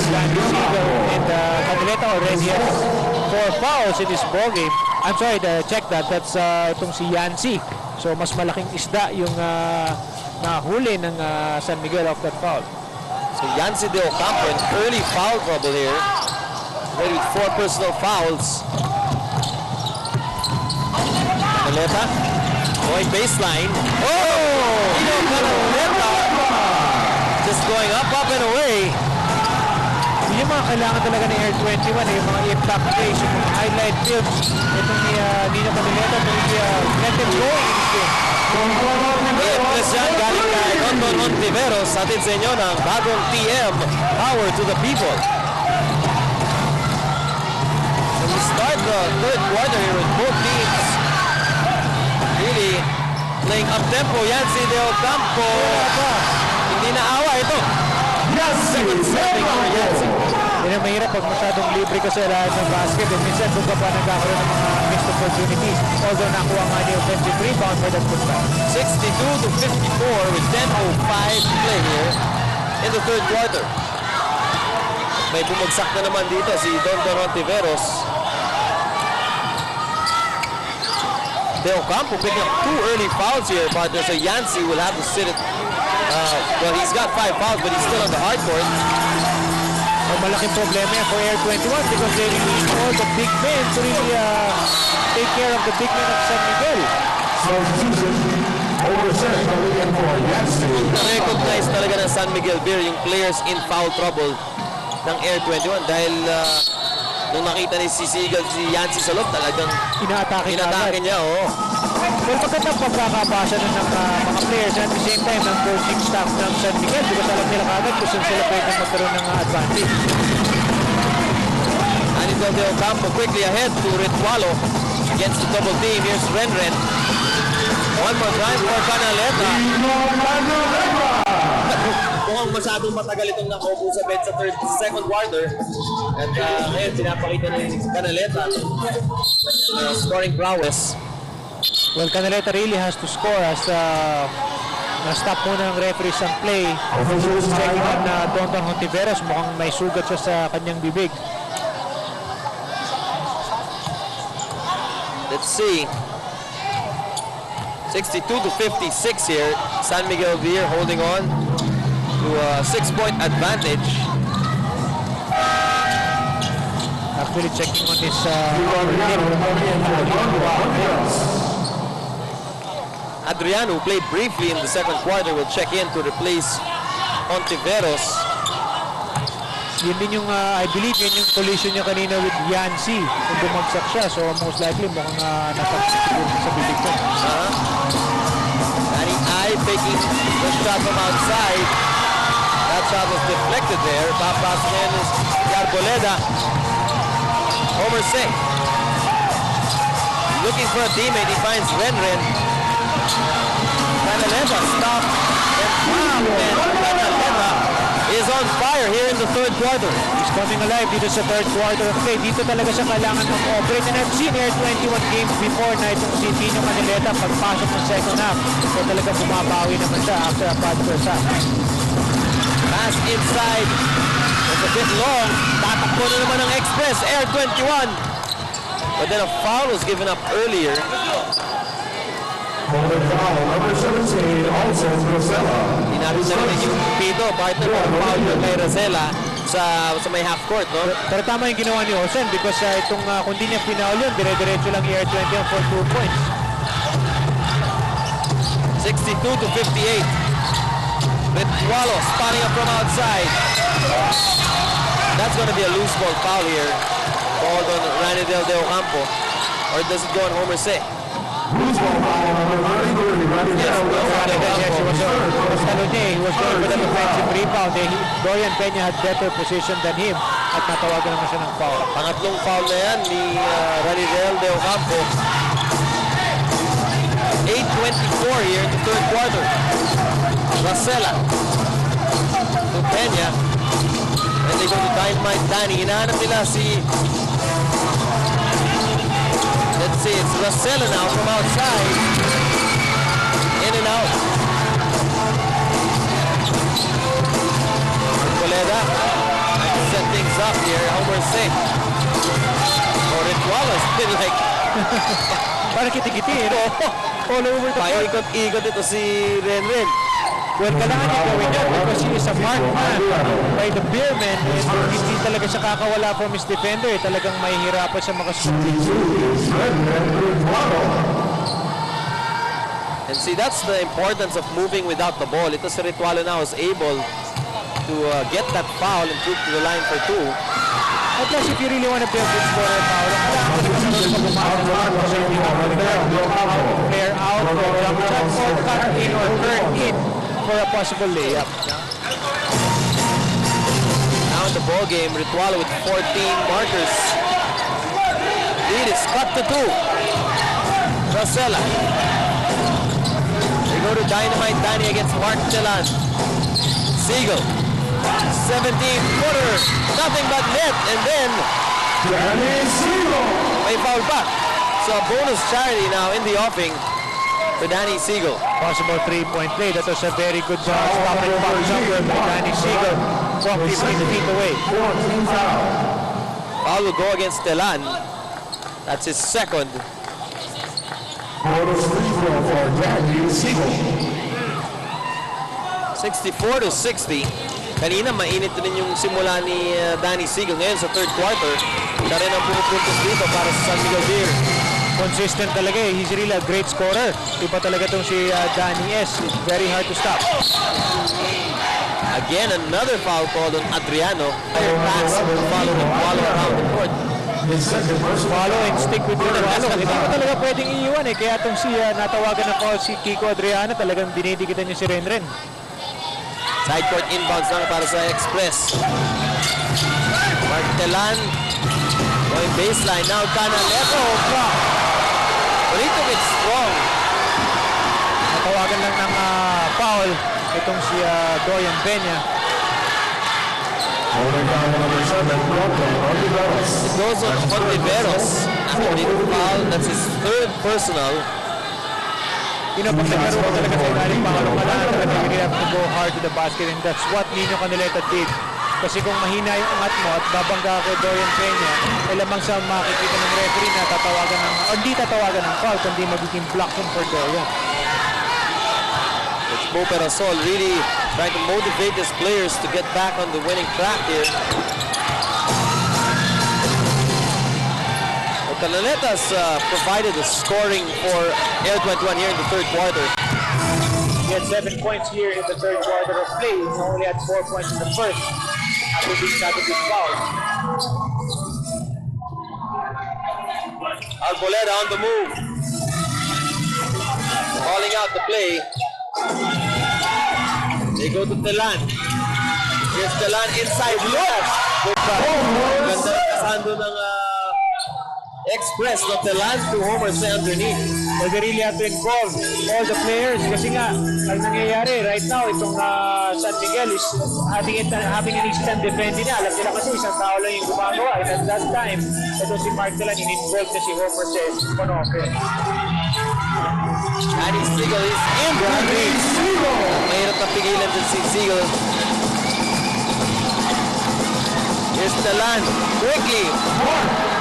Danny Siegel and Canaleta already has 4 fouls in this ballgame. I'm sorry, check that. That's itong si Yancy. So mas malaking isda yung nahuli ng San Miguel of that foul. So Yancy Del Campo in early foul trouble here. Ready with 4 personal fouls. Canaleta going baseline. Oh! Canaleta just going up and away. Yung mga kailangan talaga ng Air21, yung mga impact plays, yung mga highlight films. Itong ni Nino Canaleta, let them go in this game. Yes, yan galing kay London Hontiveros. Atin sa inyo ng bagong TM, power to the people. So we start the third quarter here with both teams really playing up-tempo. Yancy Del Campo. Hindi na awa ito. Second setting for Yancy. Yan ang mahirap pag masyadong libre ka sa lahat ng basket. And minsan doon ka pa nagkakaroon ng mga missed opportunities. Although nakuha nga ni offensive rebound for that putback. 62-54 with 10:05 to play here in the third quarter. May bumagsak na naman dito si Don Hontiveros. Del Campo picking up 2 early fouls here, partner. So Yancy will have to sit it. Well, he's got 5 fouls, but he's still on the hard court. Malaking problema yan for Air21 because they really need all the big men to really take care of the big men of San Miguel. Na-recognize talaga ng San Miguel Beer yung players in foul trouble ng Air21 dahil Nung nakita ni Sigal si Yancy sa loob, talagang Inaatake niya. Oh. Well, magandang pagkakabasa nun ng mga players at the same time ng coaching staff ng San Miguel because alam nila kagad kung saan sila pwede magkaroon ng advantage. Miguel de Ocampo quickly ahead to Ritualo against the double team. Here's Renren. One more time for Canaleta. Mukhang masyadong matagal itong nakaupo sa bench sa second quarter. At ngayon, pinapakita ni Canaleta scoring prowess. Well, Canaleta really has to score as na-stop muna ng referees ang play. Checking on Donton Hontiveros, mukhang may sugat siya sa kanyang bibig. Let's see. 62 to 56 here. San Miguel Beer holding on to a 6-point advantage. Actually checking on his Adriano, who played briefly in the second quarter, will check in to replace Ontiveros. Yun din yung, I believe, yun yung collision niya kanina with Yancy kung bumagsak siya. So, most likely, mukhang natakot sa bibig ko. Danny I taking the shot from outside. That shot was deflected there. Papas again is Arboleda. Homer Singh. Looking for a teammate. He finds Renren. Canaleta stopped and fouled. And Canaleta is on fire here in the third quarter. He's coming alive dito sa third quarter. Okay, dito talaga siya kailangan mag-operate. And I've seen Air21 games before na itong si Tino Canaleta pagpasok ng second half. So talaga bumabawi naman siya after a bad first half. Pass inside. It's a bit long. Tatakbo na naman ng Express. Air21. But then a foul was given up earlier. Number 17, also Rosella. Inarin na rin yung pito. Partner mo ang foul yun kay Rosella sa may half court, no? Pero tama yung ginawa ni Osen because itong kung di niya pinaul yun, dire-diretso lang yung Air21 for 2 points. 62 to 58. Ritualo spotting up from outside. That's going to be a loose ball foul here. Called on Ranidel de Ocampo. Or does it go on Homer Say? Loose ball foul number 33, Yes, Yes, he was going for the defensive rebound. Dorian Peña had better position than him at natawagan naman siya ng foul. Pangatlong foul na yan ni Ranidel de Ocampo. 8:24 here in the third quarter. Rosella to Peña. And they go to Dynamite Danny. Hinahanap nila si... Let's see, it's Rosella now from outside. In and out. Arboleda trying to set things up here. Homer Singh. Or Ritualo has been like... Parang kiti-kiti, all over the court. Paikot-ikot ito si Renren. Well, kailangan niya gawin yun because he is a marked man by the Beermen and hindi talaga siya kakawala from his defender. Talagang mahihirapan siya makasulit. And see, that's the importance of moving without the ball. Ito si Ritualo now is able to get that foul and move to the line for 2. At plus, if you really want to be a good scorer, Paolo, kailangan mo naman sa pag-umakas kasi hindi ka player out or jump shot or cut in or turn in for a possible layup. Now in the ball game, Ritualo with 14 markers. Lead is cut to 2. Rosella. They go to Dynamite Danny against Mark Telan. Siegel. 17-footer. Nothing but net. And then may foul back. So a bonus charity now in the offing for Danny Siegel. Possible 3-point play. That was a very good stop and pop jumper by Danny Siegel from 15 feet away. Foul will go against Telan. That's his second. 64 to 60. Kanina mainit din yung simula ni Danny Siegel. Ngayon sa third quarter, siya rin ang pumupuntos dito para sa San Miguel Beer. Consistent talaga eh. He's really a great scorer. Iba talaga itong si Danny S. It's very hard to stop. Again, another foul called on Adriano. Higher pass to follow the ball around the court. His second personal Follow and stick with your follow. Second Hindi mo foul. talaga pwedeng iiwan eh. Kaya itong si natawagan na call si Kiko Adriano, talagang dinidikitan niya si Renren. Side court inbounds lang para sa Express. Martelan going baseline. Now Canaleto. Block. But he took it strong. Natawagan lang ng foul itong si Dorian Peña. Holding down number 7, Broncos, Ontiveros. It goes on Ontiveros. After the foul, that's his third personal. Pag nagkaroon ka talaga sa ilalim pangalong kalaan, talaga you have to go hard to the basket, and that's what Nino Canaleta did. Kasi kung mahina yung angat mo at babangga kay Dorian Peña, ay lamang sa makikita ng referee na tatawagan ng, o hindi tatawagan ng foul, kundi magiging block yun for Dorian. It's Bo Perasol really trying to motivate his players to get back on the winning track here. Canaletas provided the scoring for Air21 here in the third quarter. He had 7 points here in the third quarter of play. He only had 4 points in the first after being started with foul. Arboleda on the move. Calling out the play. They go to Telan. Here's Telan inside left. Good pass. Ganda kasando ng Express no Telan to Homer say underneath. Well, they really have to involve all the players kasi nga, ang nangyayari right now, itong San Miguel is having an instant defending na. Alam nila kasi isang tao lang yung gumagawa. And at that time, ito si Mark Telan, in-involved na si Homer says, Konofe. Danny Siegel is in. Mahirap na pigilan din si Siegel. Here's Telan. Quickly.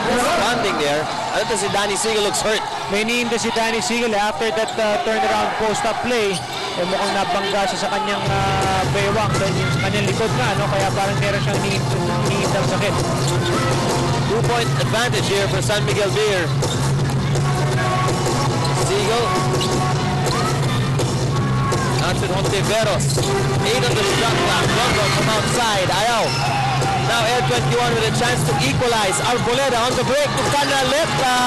Responding there. Ano to si Danny Siegel looks hurt. May iniinda si Danny Siegel after that turnaround post-up play. Eh, mukhang nabangga siya sa kanyang baywang, sa kanyang likod na, no? Kaya parang meron siyang iniindang sakit. 2-point advantage here for San Miguel Beer. Siegel. That's with Ontiveros. 8 on the shot clock. Bronco from outside. Ayaw. Now Air21 with a chance to equalize. Arboleda on the break to Canaleta.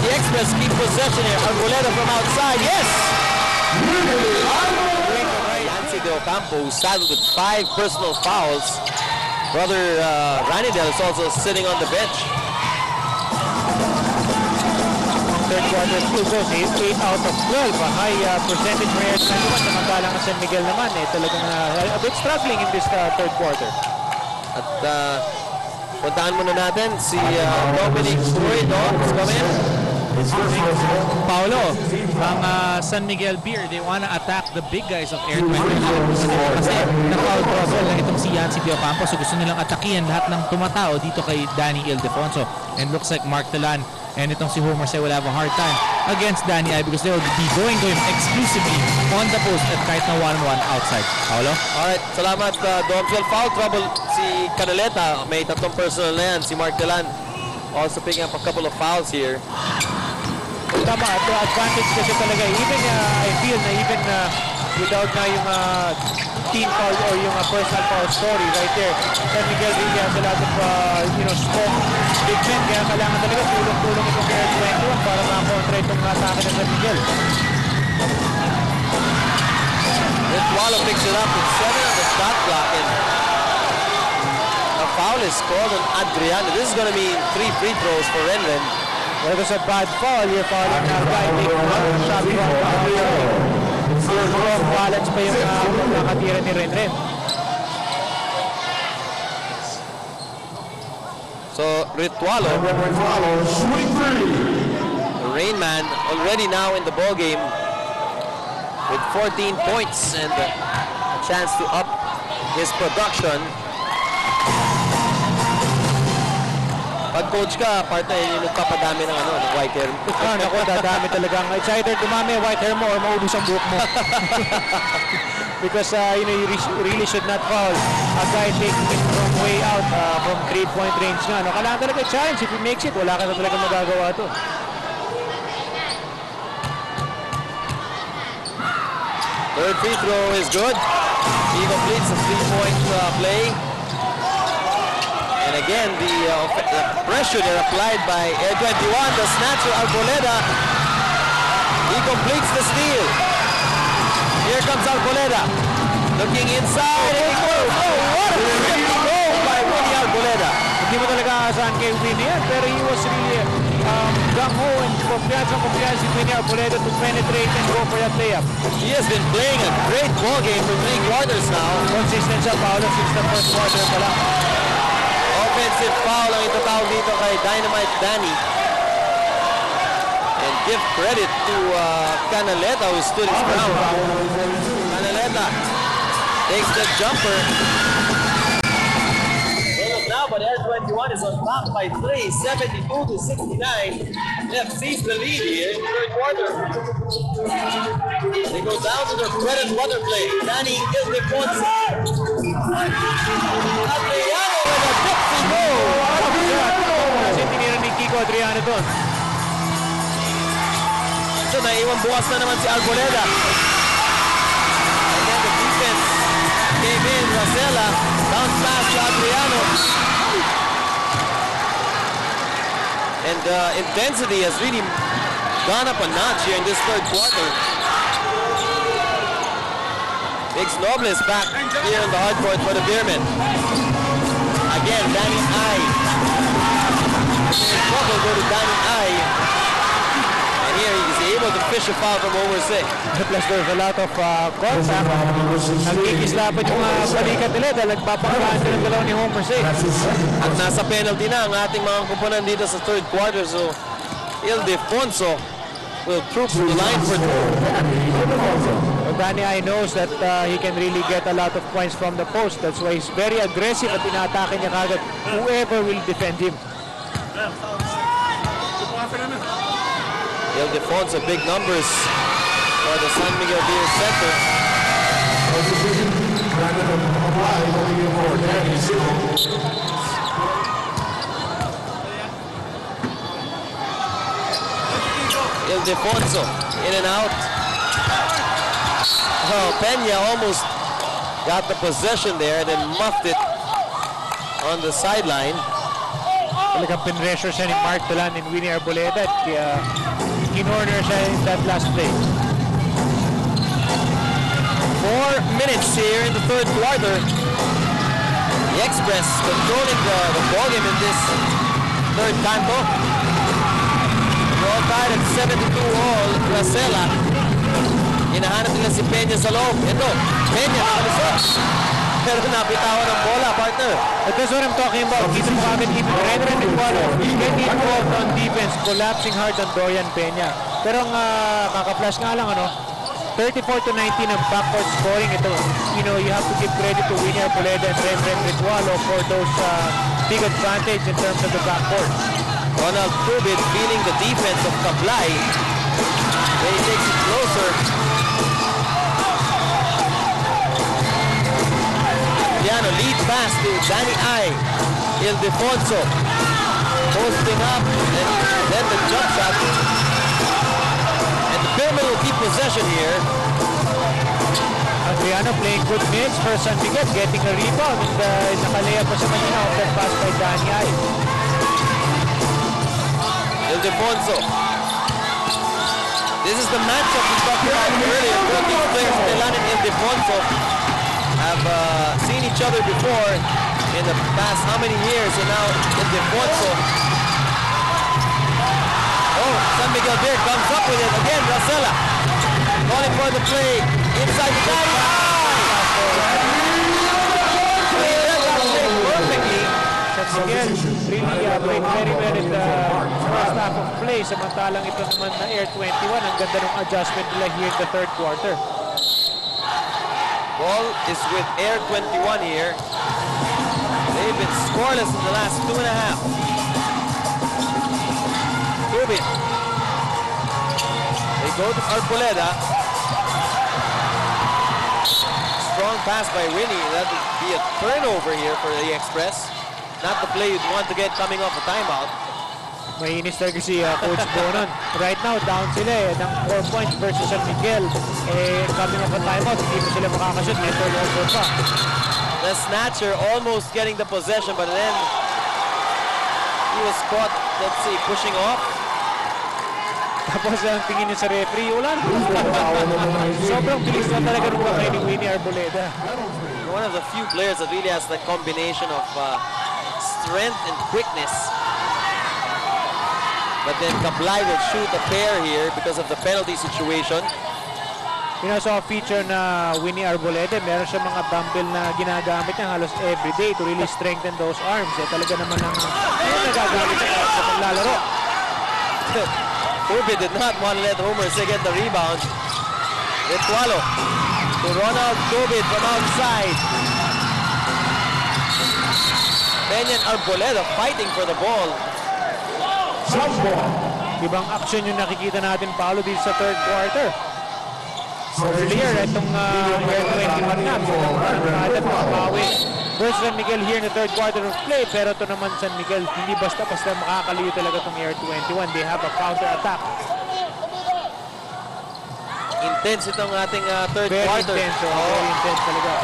The Express keep possession here. Arboleda from outside. Yes! Yancy De Ocampo, who's saddled with 5 personal fouls. Brother Ranidel is also sitting on the bench. Third quarter field goals, 8 out of 12. A high percentage for Air21. Samantalang ang San Miguel naman, talagang a bit struggling in this third quarter. At puntahan muna natin si Dominic Ruido. What's coming in? Paulo, ang San Miguel Beer, they wanna attack the big guys of Air21. Kasi na-foul trouble na itong si Yancy De Ocampo. So gusto nilang atakihan lahat ng tumatao dito kay Danny Ildefonso. And looks like Mark Telan and itong si Homer say will have a hard time against Danny I because they will be going to him exclusively on the post at kahit na 1-1 outside. Paulo? Alright, salamat Domsel. Foul trouble si Canaleta. May 3 personal na yan. Si Mark Telan also picking up a couple of fouls here. Tama, ito advantage kasi talaga. Even I feel na even without na yung team foul or yung personal foul story right there, San Miguel really has a lot of strong big men. Kaya kailangan talaga tulong-tulong itong Air21 para makakontra itong atake ng San Miguel. Ritwalo picks it up with 7 on the shot clock and a foul is called on Adriano. This is going to mean 3 free throws for Renren. Well, it was a bad foul. You're fouling na by big shot clock. Strong balance pa yung nakatira ni Renren. So Ritwalo, the Rain Man, already now in the ball game with 14 points and a chance to up his production. Pag coach ka, partner, yun yung kapadami ng white hair. Naku, dadami talagang. It's either dumami white hair mo or maubos ang buhok mo. Because you really should not foul a guy taking it from way out from 3-point range nga. No? Kailangan talaga challenge. If he makes it, wala ka na talaga magagawa to. Third free throw is good. He completes the 3-point play. And again, the pressure there applied by Air21. The snatcher, Arboleda. He completes the steal. Here comes Arboleda. Looking inside. And he goes. Oh, what a great goal by Winnie Arboleda. Hindi mo talaga aasahan kay Winnie yan, pero he was really gung-ho and kumpiyansa si Winnie Arboleda to penetrate and go for that layup. He has been playing a great ball game for 3 quarters now. Consistent siya, Paolo, since the first quarter pa lang. Offensive foul ang itatawag dito kay Dynamite Danny. And give credit to Canaleta who stood his ground. Canaleta takes the jumper. Now, but Air21 is on top by 3, 72-69. Left sees the lead here in the third quarter. They go down to their bread and butter play. Danny Ildefonso. Adriano with a dipsy goal. Kasi tinira ni Kiko Adriano doon. So, naiwan bukas na naman si Arboleda. And then the defense came in. Rosella bounce pass to Adriano. And intensity has really gone up a notch here in this third quarter. Big Nobles back here in the hard court for the Beermen. Again, Danny I. Trouble go to Danny I. And here he's able to fish a foul from over 6. Plus there's a lot of contact. Nagkikislapan yung balikat nila dahil nagpapakaraan sila ng dalawa ni Homer 6. At nasa penalty na ang ating mga kumpunan dito sa third quarter. So, Ildefonso will troop to the line for 2. Danny I knows that he can really get a lot of points from the post. That's why he's very aggressive at inaatake niya kagad whoever will defend him. Ildefonso, big numbers for the San Miguel Beer Center. Ildefonso in and out. Oh, Peña almost got the possession there and then muffed it on the sideline. Talagang pinressure siya ni Mark Dolan and Winnie Arboleda at kinorner siya in that last play. 4 minutes here in the third quarter. The Express controlling the ball game in this third canto. We're all tied at 72 all. Rosella. Hinahanap nila si Peña sa loob. Ito, Peña nakalisot. Pero napitawan ang bola, partner. That's what I'm talking about. Kita mo kagad Renner and Ecuador getting involved on defense, collapsing hard on Dorian Peña. Pero ang kaka-flash nga lang, 34-19 ang backcourt scoring. Ito, you have to give credit to Winnie Arboleda and Renner Ritualo for those big advantage in terms of the backcourt. Ronald Trubit feeling the defense of Kablay. Then he takes it closer. Lead pass to Danny I. Ildefonso posting up and then the jump shot. And the Beermen will keep possession here. Adriano playing good minutes for San Miguel, getting a rebound and nakalaya pa sa kanina off that pass by Danny I. Ildefonso. This is the matchup we talked about earlier. Both these players, Milan and Ildefonso, have seen each other before in the past how many years, and now Ildefonso. Oh, San Miguel Beer comes up with it again. Rosella calling for the play inside the body. Perfectly. San Miguel really played very well in the first half of play. Samantalang ito naman na Air21. Ang ganda ng adjustment nila here in the third quarter. Ball is with Air21 here. They've been scoreless in the last 2.5. Tubin. They go to Arboleda. Strong pass by Winnie. That would be a turnover here for the Express. Not the play you'd want to get coming off a timeout. Mainis talaga si Coach Bonon. Right now, down sila ng 4 points versus San Miguel. Coming off a timeout, hindi mo sila makakashoot. May turnover pa. The snatcher almost getting the possession, but then He was caught, let's see, pushing off. Tapos ang tingin niya sa referee, wala na. Sobrang bilis na talaga nung kamay ni Winnie Arboleda. One of the few players that really has that combination of strength and quickness. But then Kablai will shoot a pair here because of the penalty situation. Sa feature na Winnie Arboleda, meron siya mga dumbbell na ginagamit niya halos everyday to really strengthen those arms. Talaga naman ang nagagamit niya sa paglalaro. Ubi did not want to let Homer get the rebound. Retualo to Ronald Tobit from outside. Peña and Arboleda fighting for the ball. Ibang action yung nakikita natin, Paolo, dito sa third quarter. Earlier, itong Air21 na, at makabawi versus San Miguel here in the third quarter of play. Pero ito naman San Miguel, hindi basta-basta makakaliyo talaga itong Air21. They have a counter-attack. Intense itong ating third Very quarter. Intense, very intense talaga.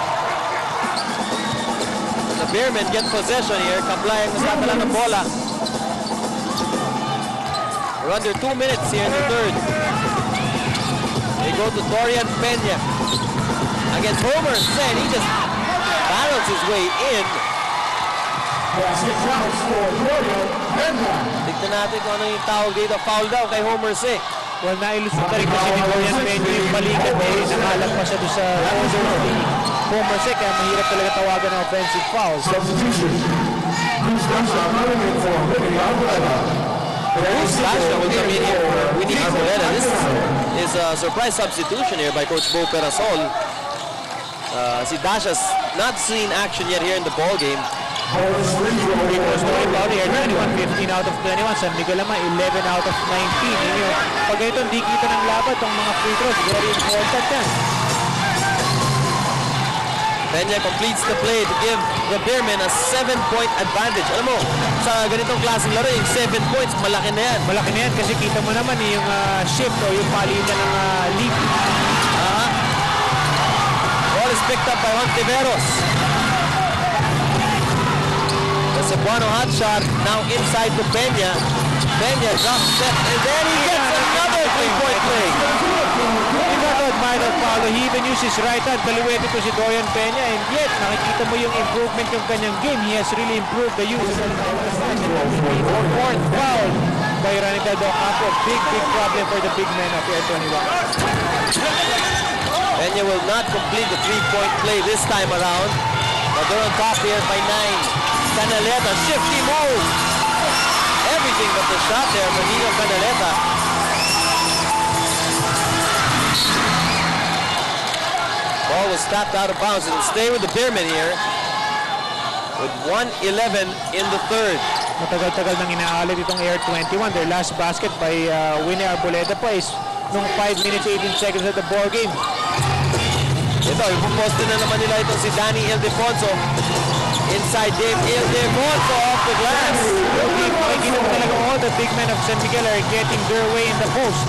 The Beermen get possession here. Kablay ang nasatala ng bola. We're under 2 minutes here in the third. They go to Dorian Peña against Homer. Sen, he just barrels his way in. Tignan natin kung ano yung tawag dito. Foul daw kay Homer Se. Well, nailusot na rin kasi ni Dorian Peña yung balikat nakalag pa siya doon sa order ni Homer Se. Kaya mahirap talaga tawagan ng offensive foul. Sasha will come in here for Winnie Arboleda. This is a surprise substitution here by Coach Bo Perasol. Si Dasha's not seen action yet here in the ball game. Air21, 15 out of 21. San Miguel naman, 11 out of 19. Pag ito hindi kita ng laban, itong mga free throws, very important yan. Peña completes the play to give the Beermen a 7-point advantage. Alam mo, sa ganitong klaseng laro, yung 7 points, malaki na yan. Malaki na yan kasi kita mo naman yung shift o yung palitan ng lead. Ball is picked up by Ontiveros. The Cebuano hot shot now inside to Peña. Peña drops step and then he gets another 3-point play. Minor Paulo, he even used his right hand. Kaliwete ko si Dorian Peña, and yet nakikita mo yung improvement yung kanyang game. He has really improved the use of fourth foul by Ranita Docampo. Big problem for the big men of Air21. Peña will not complete the 3-point play this time around, but they're on top here by 9. Canaleta, shifty move. Everything but the shot there for Nino Canaleta. Ball was tapped out of bounds. It'll stay with the Beermen here with 1:11 in the third. Matagal-tagal nang inaalit itong Air21. Their last basket by Winnie Arboleda pa is nung 5 minutes 18 seconds at the ball game. Ito, ipuposte na naman nila itong si Danny Ildefonso. Inside Dave Ildefonso off the glass. Makikita mo talaga all the big men of San Miguel are getting their way in the post.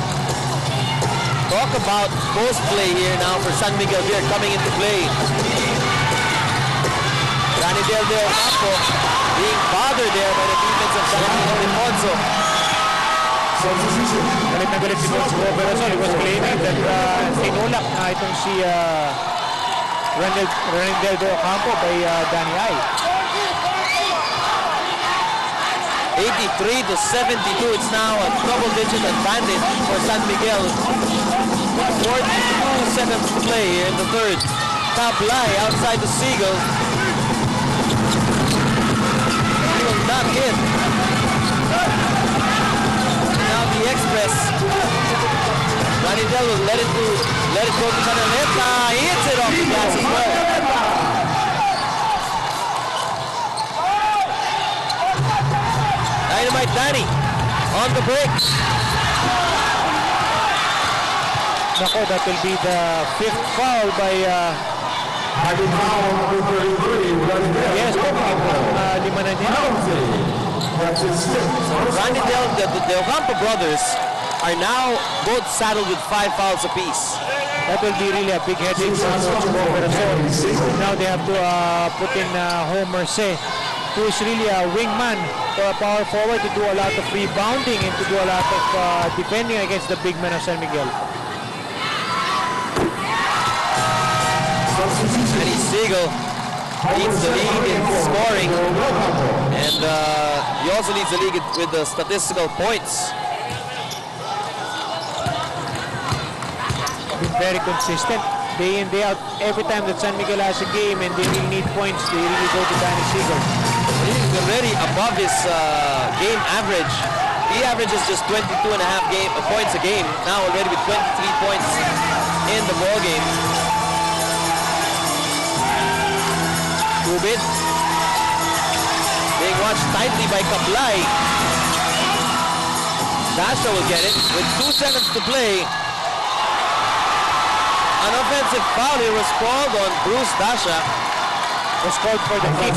Talk about post play here now for San Miguel here coming into play. Danny Del Campo being bothered there by the defense of Danny Ildefonso. Galit na galit si Coach Bo Perasol. He was claiming that tinulak na itong si Renel Del Campo by Danny Ay. 83-72. It's now a double-digit advantage for San Miguel. 42 seconds to play here in the third. Tablay outside the Seagull. He will not hit. Now the Express. Ranidel will let it go to Canaleta. He hits it off the glass as well. Dynamite Danny on the break. Nako, that will be the 5th foul by yes, lima na niya. Randy the Ocampo brothers are now both saddled with 5 fouls apiece. That will be really a big headache for Coach Bo Perasol. Now they have to put in Homer Se who is really a wingman or a power forward to do a lot of rebounding and to do a lot of defending against the big men of San Miguel. Danny Siegel leads the league in scoring, and he also leads the league with the statistical points. Been very consistent, day in, day out. Every time that San Miguel has a game and they really need points, they really go to Danny Siegel. He's already above his game average. He averages just 22.5 points a game, now already with 23 points in the ball game. Kubit being watched tightly by Kablay. Dasha will get it with 2 seconds to play. An offensive foul here was called on Bruce Dasha. Was called for the kick.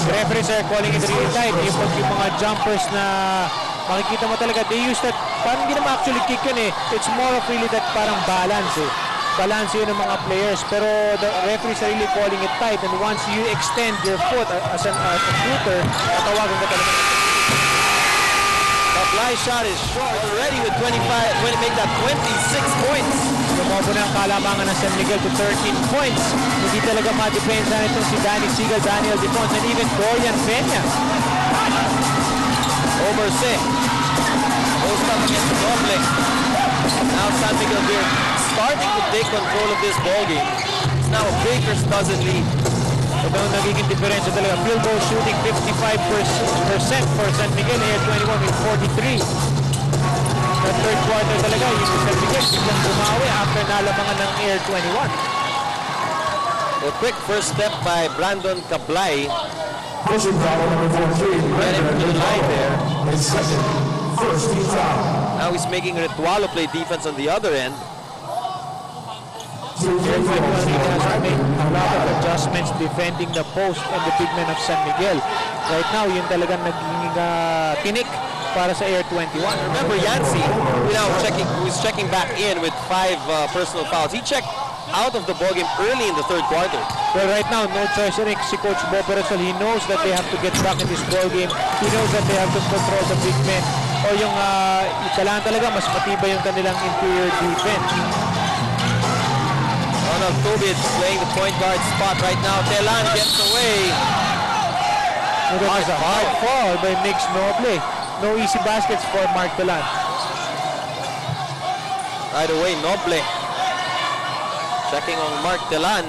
Referees are calling it really tight. Yung mga jumpers na makikita mo talaga, they use that, parang hindi naman actually kick yun eh. It's more of really that parang balance eh. Balance yun ng mga players. Pero the referees are really calling it tight, and once you extend your foot as a shooter, tatawagan ka talaga. Kablay shot is short already with 25, make that 26 points. Lumobo na ang kalamangan ng San Miguel to 13 points. Hindi talaga ma-depensa nito si Danny Siegel, Daniel Defons, and even Dorian Peña. Overse. Post up against the Doble. Now San Miguel here starting to take control of this ball game. It's now a baker's dozen lead. Ito ang nagiging diferensya talaga. Field goal shooting 55% for San Miguel. Air21 with 43. Sa third quarter talaga, yung San Miguel biglang bumawi after nalamangan ng Air21. A quick first step by Brandon Kablay. Pushing foul number 14. Get him to the line there. His second. First team foul. Now he's making Ritualo play defense on the other end. Air21 has made a lot of adjustments defending the post and the big men of San Miguel. Right now, yun talagang naging tinik para sa Air21. Remember Yancy, who's checking back in with 5 personal fouls. He checked out of the ballgame early in the third quarter. Well, right now, no choice rin si Coach Bob Perezol. He knows that they have to get back in this ballgame. He knows that they have to control the big men. O yung kailangan talaga mas matibay yung kanilang interior defense. Ronald Tubit playing the point guard spot right now. Telan gets away. It's a hard fall by Mix Noble. No easy baskets for Mark Telan. Right away, Noble. Checking on Mark Telan.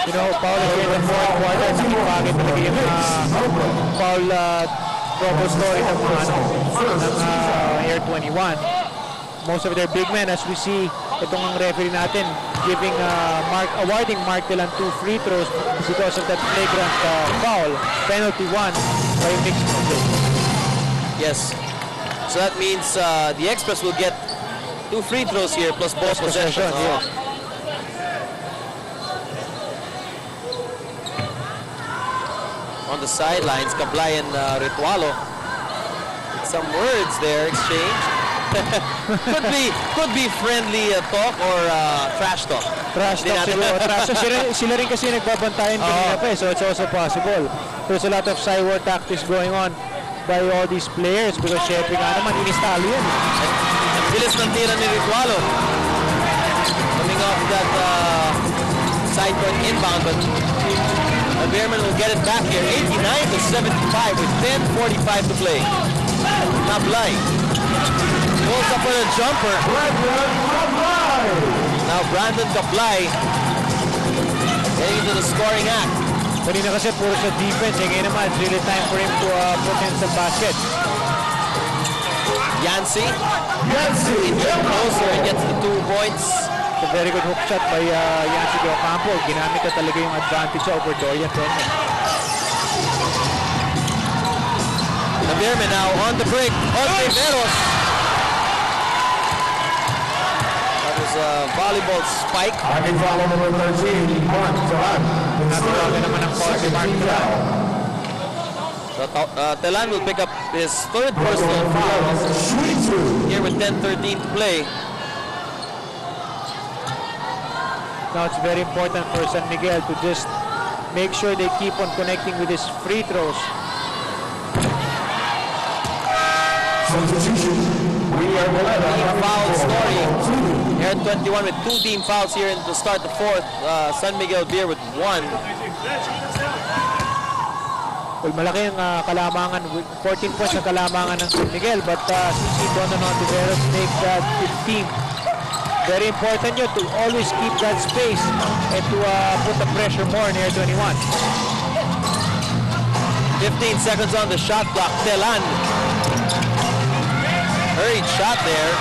You know, Paul here in the fourth quarter, naging bagay talaga yung Paul trouble story ng Air21. Most of their big men, as we see, itong ang referee natin giving awarding Mark Telan 2 free throws because of that flagrant foul. Penalty 1 by Mix Noble. Yes. So that means the Express will get 2 free throws here plus ball possession. Yes. On the sidelines, Kablay and Ritualo. Some words there exchanged. could be friendly talk or trash talk. Trash talk siguro. Trash talk. Sila rin kasi nagbabantayan kanina pa eh, so it's also possible. There's a lot of cyber tactics going on by all these players because syempre nga naman inistalo yan. Ang bilis ng tira ni Ritualo. Coming off that side point inbound, but the Beermen will get it back here. 89-75 with 10:45 to play. Kablay pulls up with a jumper. Now Brandon Kablay getting into the scoring act. Kanina kasi puro sa defense. Ngayon naman, it's really time for him to put in some basket. Yancy inches closer and gets the 2 points. It's a very good hook shot by Yancy de Ocampo. Ginamit na talaga yung advantage over Dorian Peña. The Beermen now on the break. Veros. That was a volleyball spike. Aking foul number 13, Mark Telan. Natulagan naman ang foul si Mark Telan. So, Telan will pick up his 3rd personal foul here with 10:13 to play. Now it's very important for San Miguel to just make sure they keep on connecting with his free throws. Substitution. We are Team foul story. Air21 with 2 team fouls here to start the fourth. San Miguel Beer with 1. Well, malaki ang kalamangan, 14 points ang kalamangan ng San Miguel, but since he don't know to make that 15, very important yun to always keep that space and to put the pressure more in Air21. 15 seconds on the shot clock. Telan. Hurried shot there.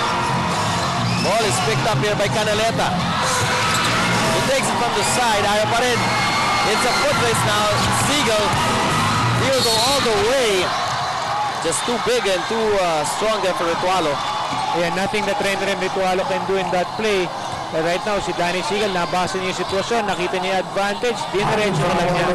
Ball is picked up here by Canaleta. He takes it from the side. Ayaw pa rin. It's a foot race now. Siegel. He'll go all the way. Just too big and too strong there for Ritualo. Yeah, nothing that Trainer Ritualo can do in that play. But right now, si Danny Siegel, nabasa niya yung sitwasyon, nakita niya yung advantage, diniretso na lang niya.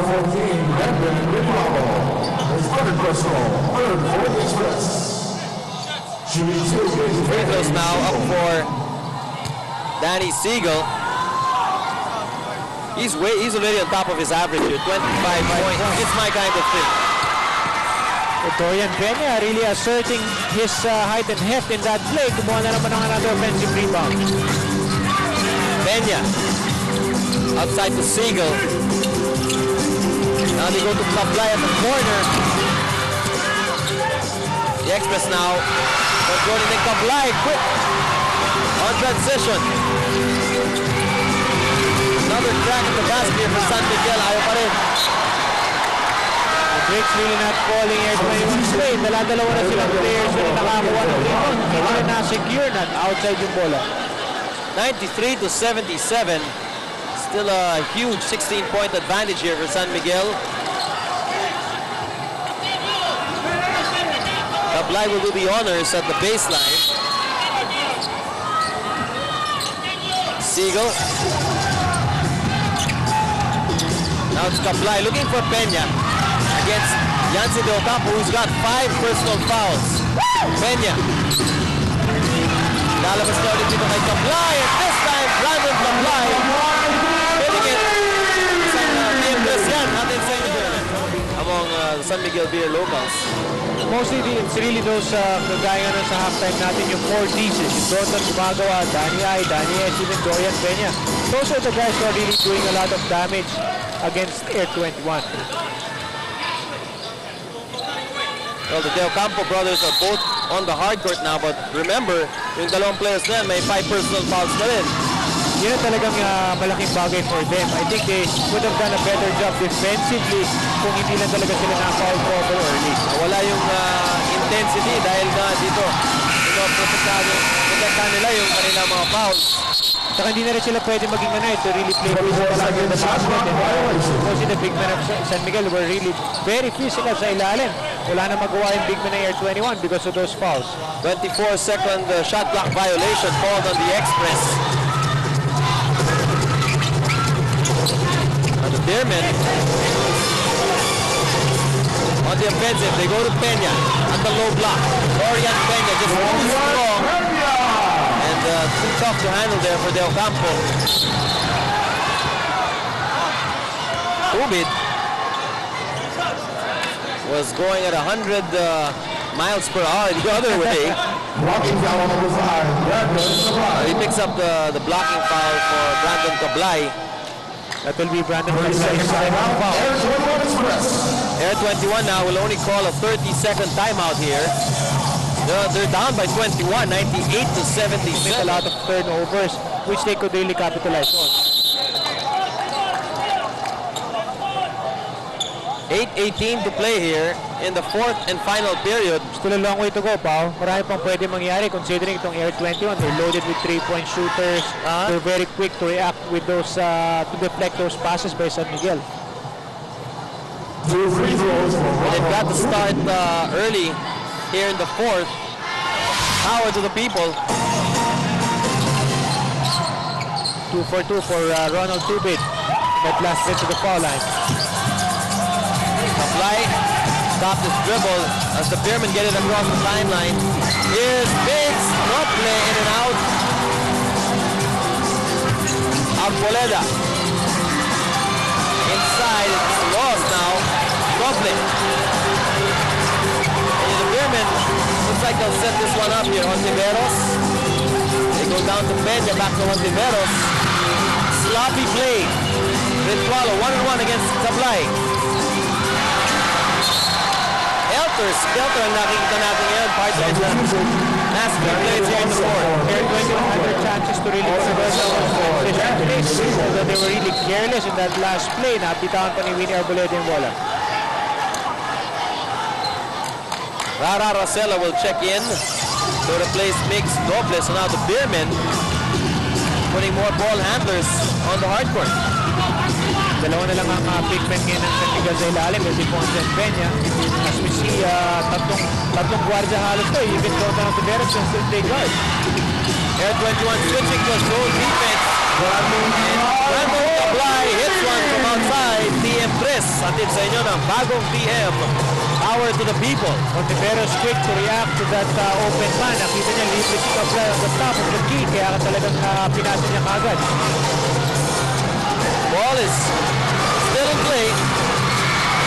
Free throws now up for Danny Siegel. He's already on top of his average here, 25 points. It's my kind of thing. Dorian Peña really asserting his height and heft in that play. Kumuha na naman ng another offensive rebound. Peña outside to Siegel. Now they go to Kablay at the corner. The Express now controlling the Kablay. Quick on transition. Another crack at the basket here for San Miguel. Ayaw pa rin. The break's really not falling Air21 play. Dala-dalawa na silang players na nakakuha ng rebound. Hindi na na-secure na outside yung bola. 93-77. Still a huge 16-point advantage here for San Miguel. Kablay will do the honors at the baseline. Siegel. Now it's Kablay looking for Peña against Yancy De Ocampo, who's got 5 personal fouls. Peña. Lalabas na ulit dito kay Kablay, and this time Brandon Kablay hitting it. Isang PMS yan natin sa inyo among the San Miguel Beer locals. Mostly it's really those kagaya na sa halftime natin yung 4 D's. Yung Dondon gumagawa, Danny I, Danny S, even Dorian Peña. Those are the guys who are really doing a lot of damage against Air21. Well, the De Ocampo brothers are both on the hard court now, but remember, yung dalawang players na may 5 personal fouls na rin. Yan talagang malaking bagay for them. I think they would have done a better job defensively kung hindi lang talaga sila na-foul trouble early. Wala yung intensity dahil na dito, protektahan nila yung kanilang mga fouls. Saka hindi na rin sila pwede maging to really play physical in the basket. Because the big men of San Miguel were really very physical sa ilalim. Wala na magawa yung big men ng Air21 because of those fouls. 24-second shot clock violation called on the Express. The Beermen on the offensive, they go to Peña at the low block. Dorian Peña just too strong and too tough to handle there for De Ocampo. Ubid was going at 100 miles per hour the other way. He picks up the blocking foul for Brandon Kablay. That will be Brandon Kablay's timeout foul. Air21 now will only call a 30-second timeout here. They're down by 21, 98-77. A lot of turnovers, which they could really capitalize on. 8:18 to play here in the fourth and final period. Still a long way to go, Pao. Marami pang pwede mangyari considering itong Air21. They're loaded with 3-point shooters. They're very quick to react with those, to deflect those passes by San Miguel. They've got to start early here in the fourth. Power to the people. 2 for 2 for Ronald Tubid. That last hit to the foul line. Kablay stopped his dribble as the Beermen get it across the timeline. Here's Biggs, not play in and out. Out Arboleda. Inside, it's lost now. Goblin. And the Beermen, looks like they'll set this one up here. Ontiveros. They go down to Peña, back to Ontiveros. Sloppy play. Ritualo, 1-on-1 against Tablay. Skelter ang nakikita natin ngayon. Part of the NASCAR plays here in the board. Air 21 had their chances to really convert those transition plays. Although they were really careless in that last play. Napitawan pa ni Winnie Arboleda yung bola. Rara Rosella will check in to replace Mix Doble. So now the Beermen putting more ball handlers on the hardcourt. Dalawa na lang ang big men ngayon ng San Miguel sa ilalim. Yung Defonso and Peña. As we see, tatlong guardia halos to. Even though na the Beres can still play guard. Air 21 switching to a zone defense. Brandon Tablay hits one from outside. TM3. Atid sa inyo ng bagong TM. Power to the people. Ontiveros quick to react to that open man. Nakita niya libre si Tablay on the top of the key. Kaya talagang pinasa niya kagad. Ball is still in play.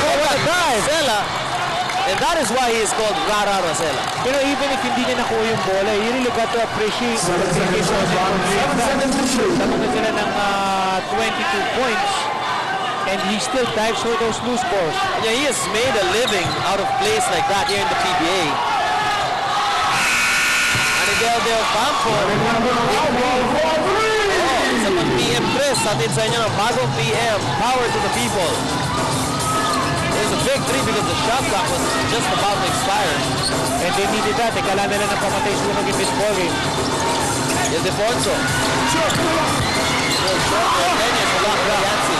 Oh, what a dive! Rosella. And that is why he is called Rara Rosella. Pero even if hindi niya nakuha yung bola, you really got to appreciate the dedication of him. Tapos na sila ng 22 points. And he still dives for those loose balls. Yeah, he has made a living out of plays like that here in the PBA. Miguel Del Campo. Sa PM3, atin sa inyo ng bagong PM. Power to the people. There's a big three because the shot clock was just about to expire. And they needed that. Kala nila na pamatay sunog in this ballgame. Ildefonso. Still short for Peña to block Yancy.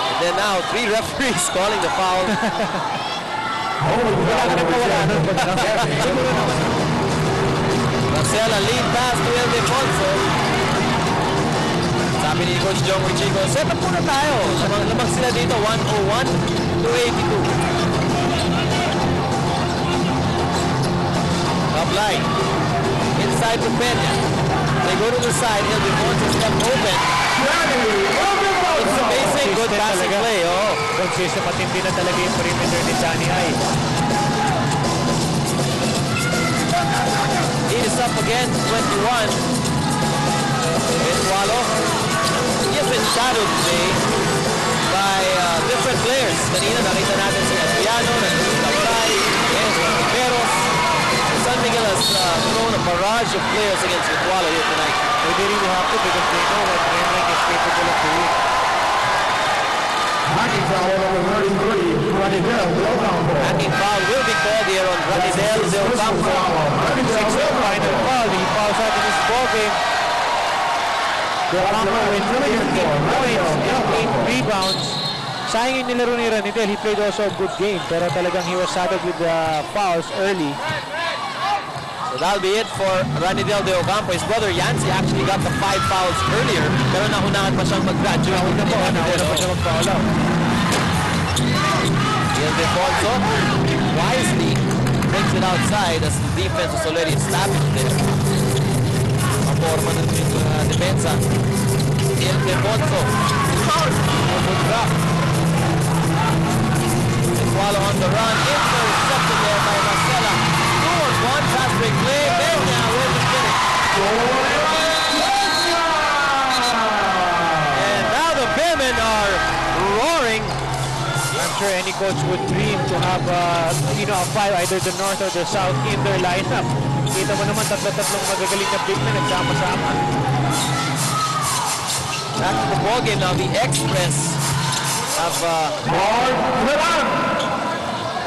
And then now, 3 referees calling the foul. Wala ka nang mawala nun. Siguro naman. Marcela lead pass to Ildefonso. Sabi ni Coach Jong Wichigo, set up muna tayo. Lamang sila dito, 101 to 82. Tablay. Inside to Peña. They go to the side. Ildefonso step open. It's amazing. Good passing play. Oh. Consistent matindi na talaga yung perimeter ni Johnny High. He is up again, 21. Ritualo. He has been shadowed today by different players. Kanina nakita natin si Adriano, Tablay, Veros. San Miguel has thrown a barrage of players against Ritualo here tonight. They really have to because they know what Beermen is capable of doing. Hacking foul number 33, Ranidel Del Campo. Hacking foul will be called here on Ranidel Del Campo. Sixth final foul. He fouls out in this ballgame. Del Campo with 15 points and 8 rebounds. Sayang yung nilaro ni Ranidel. He played also a good game. Pero talagang he was saddled with the fouls early. So that'll be it for Ranidel De Ocampo. His brother Yancy actually got the 5 fouls earlier. Pero naunahan pa siyang mag-graduate. Nauna pa siya mag-foul out. Ildefonso wisely brings it outside as the defense was already established there. Maporma na yung depensa. Ildefonso. Good drop. Swallow on the run. Intercepted there by Marcela. 2-on-1 fast break play. Peña with the finish. And now the Beermen are roaring. I'm sure any coach would dream to have a 5, either the north or the south in their lineup. Kita mo naman tatlo-tatlong magagaling na big men nagsama-sama. Back to the ball game now. The Express have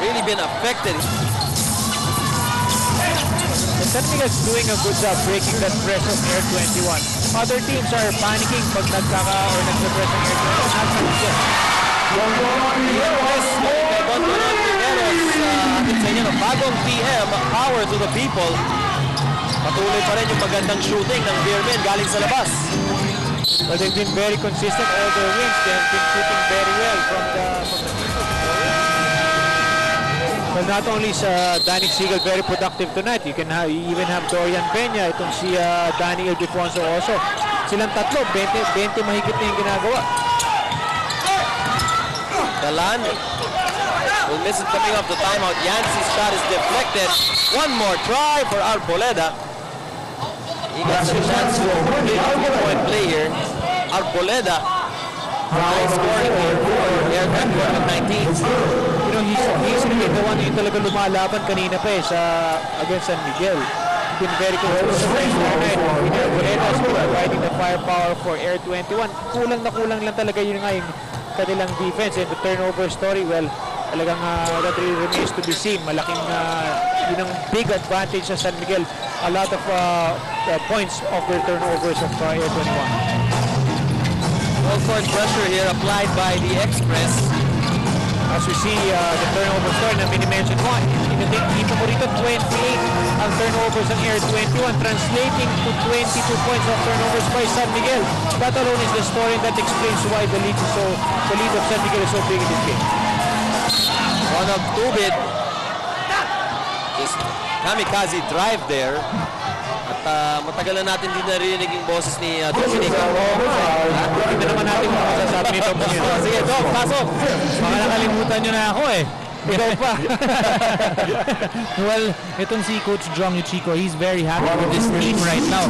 really been affected. The San Miguel's doing a good job breaking that press of Air 21. Other teams are panicking pag nagka-press ng Air 21. Not San Miguel. Bagong PM, power to the people. Patuloy pa rin yung magandang shooting ng Beermen galing sa labas. But they've been very consistent all their wins. They have been shooting very well from the Well, not only is Danny Siegel very productive tonight, you even have Dorian Peña, itong si Danny Ildefonso also. Silang tatlo, 20 mahigit na yung ginagawa. Galan will miss it coming off the timeout. Yancey's shot is deflected. One more try for Arboleda. He gets a chance to complete a 3-point play here. Arboleda high scoring here for Air21 with 19. You know, he's really the one yung talaga lumalaban kanina pa against San Miguel. He's been very consistent tonight. Arboleda is providing the firepower for Air21. Kulang na kulang lang talaga yun nga yung kanilang defense, and the turnover story, well, talagang that really remains to be seen. Malaking yun ang big advantage sa San Miguel. A lot of points of their turnovers of Air21. Full-court pressure here applied by the Express. As we see the turnover story na mini-mention mo, dito mo rito 28 ang turnovers ng Air21, translating to 22 points of turnovers by San Miguel. That alone is the story that explains why the lead of San Miguel is so big in this game. One of Tubid. Just kamikaze drive there. At matagal na natin din narinig yung boses ni Dominic. Hindi naman natin kung masasabi nito. Sige, Dom, pasok. Baka nakalimutan nyo na ako eh. Ikaw pa. Well, itong si Coach Jong Yuchiko, he's very happy with this team right now.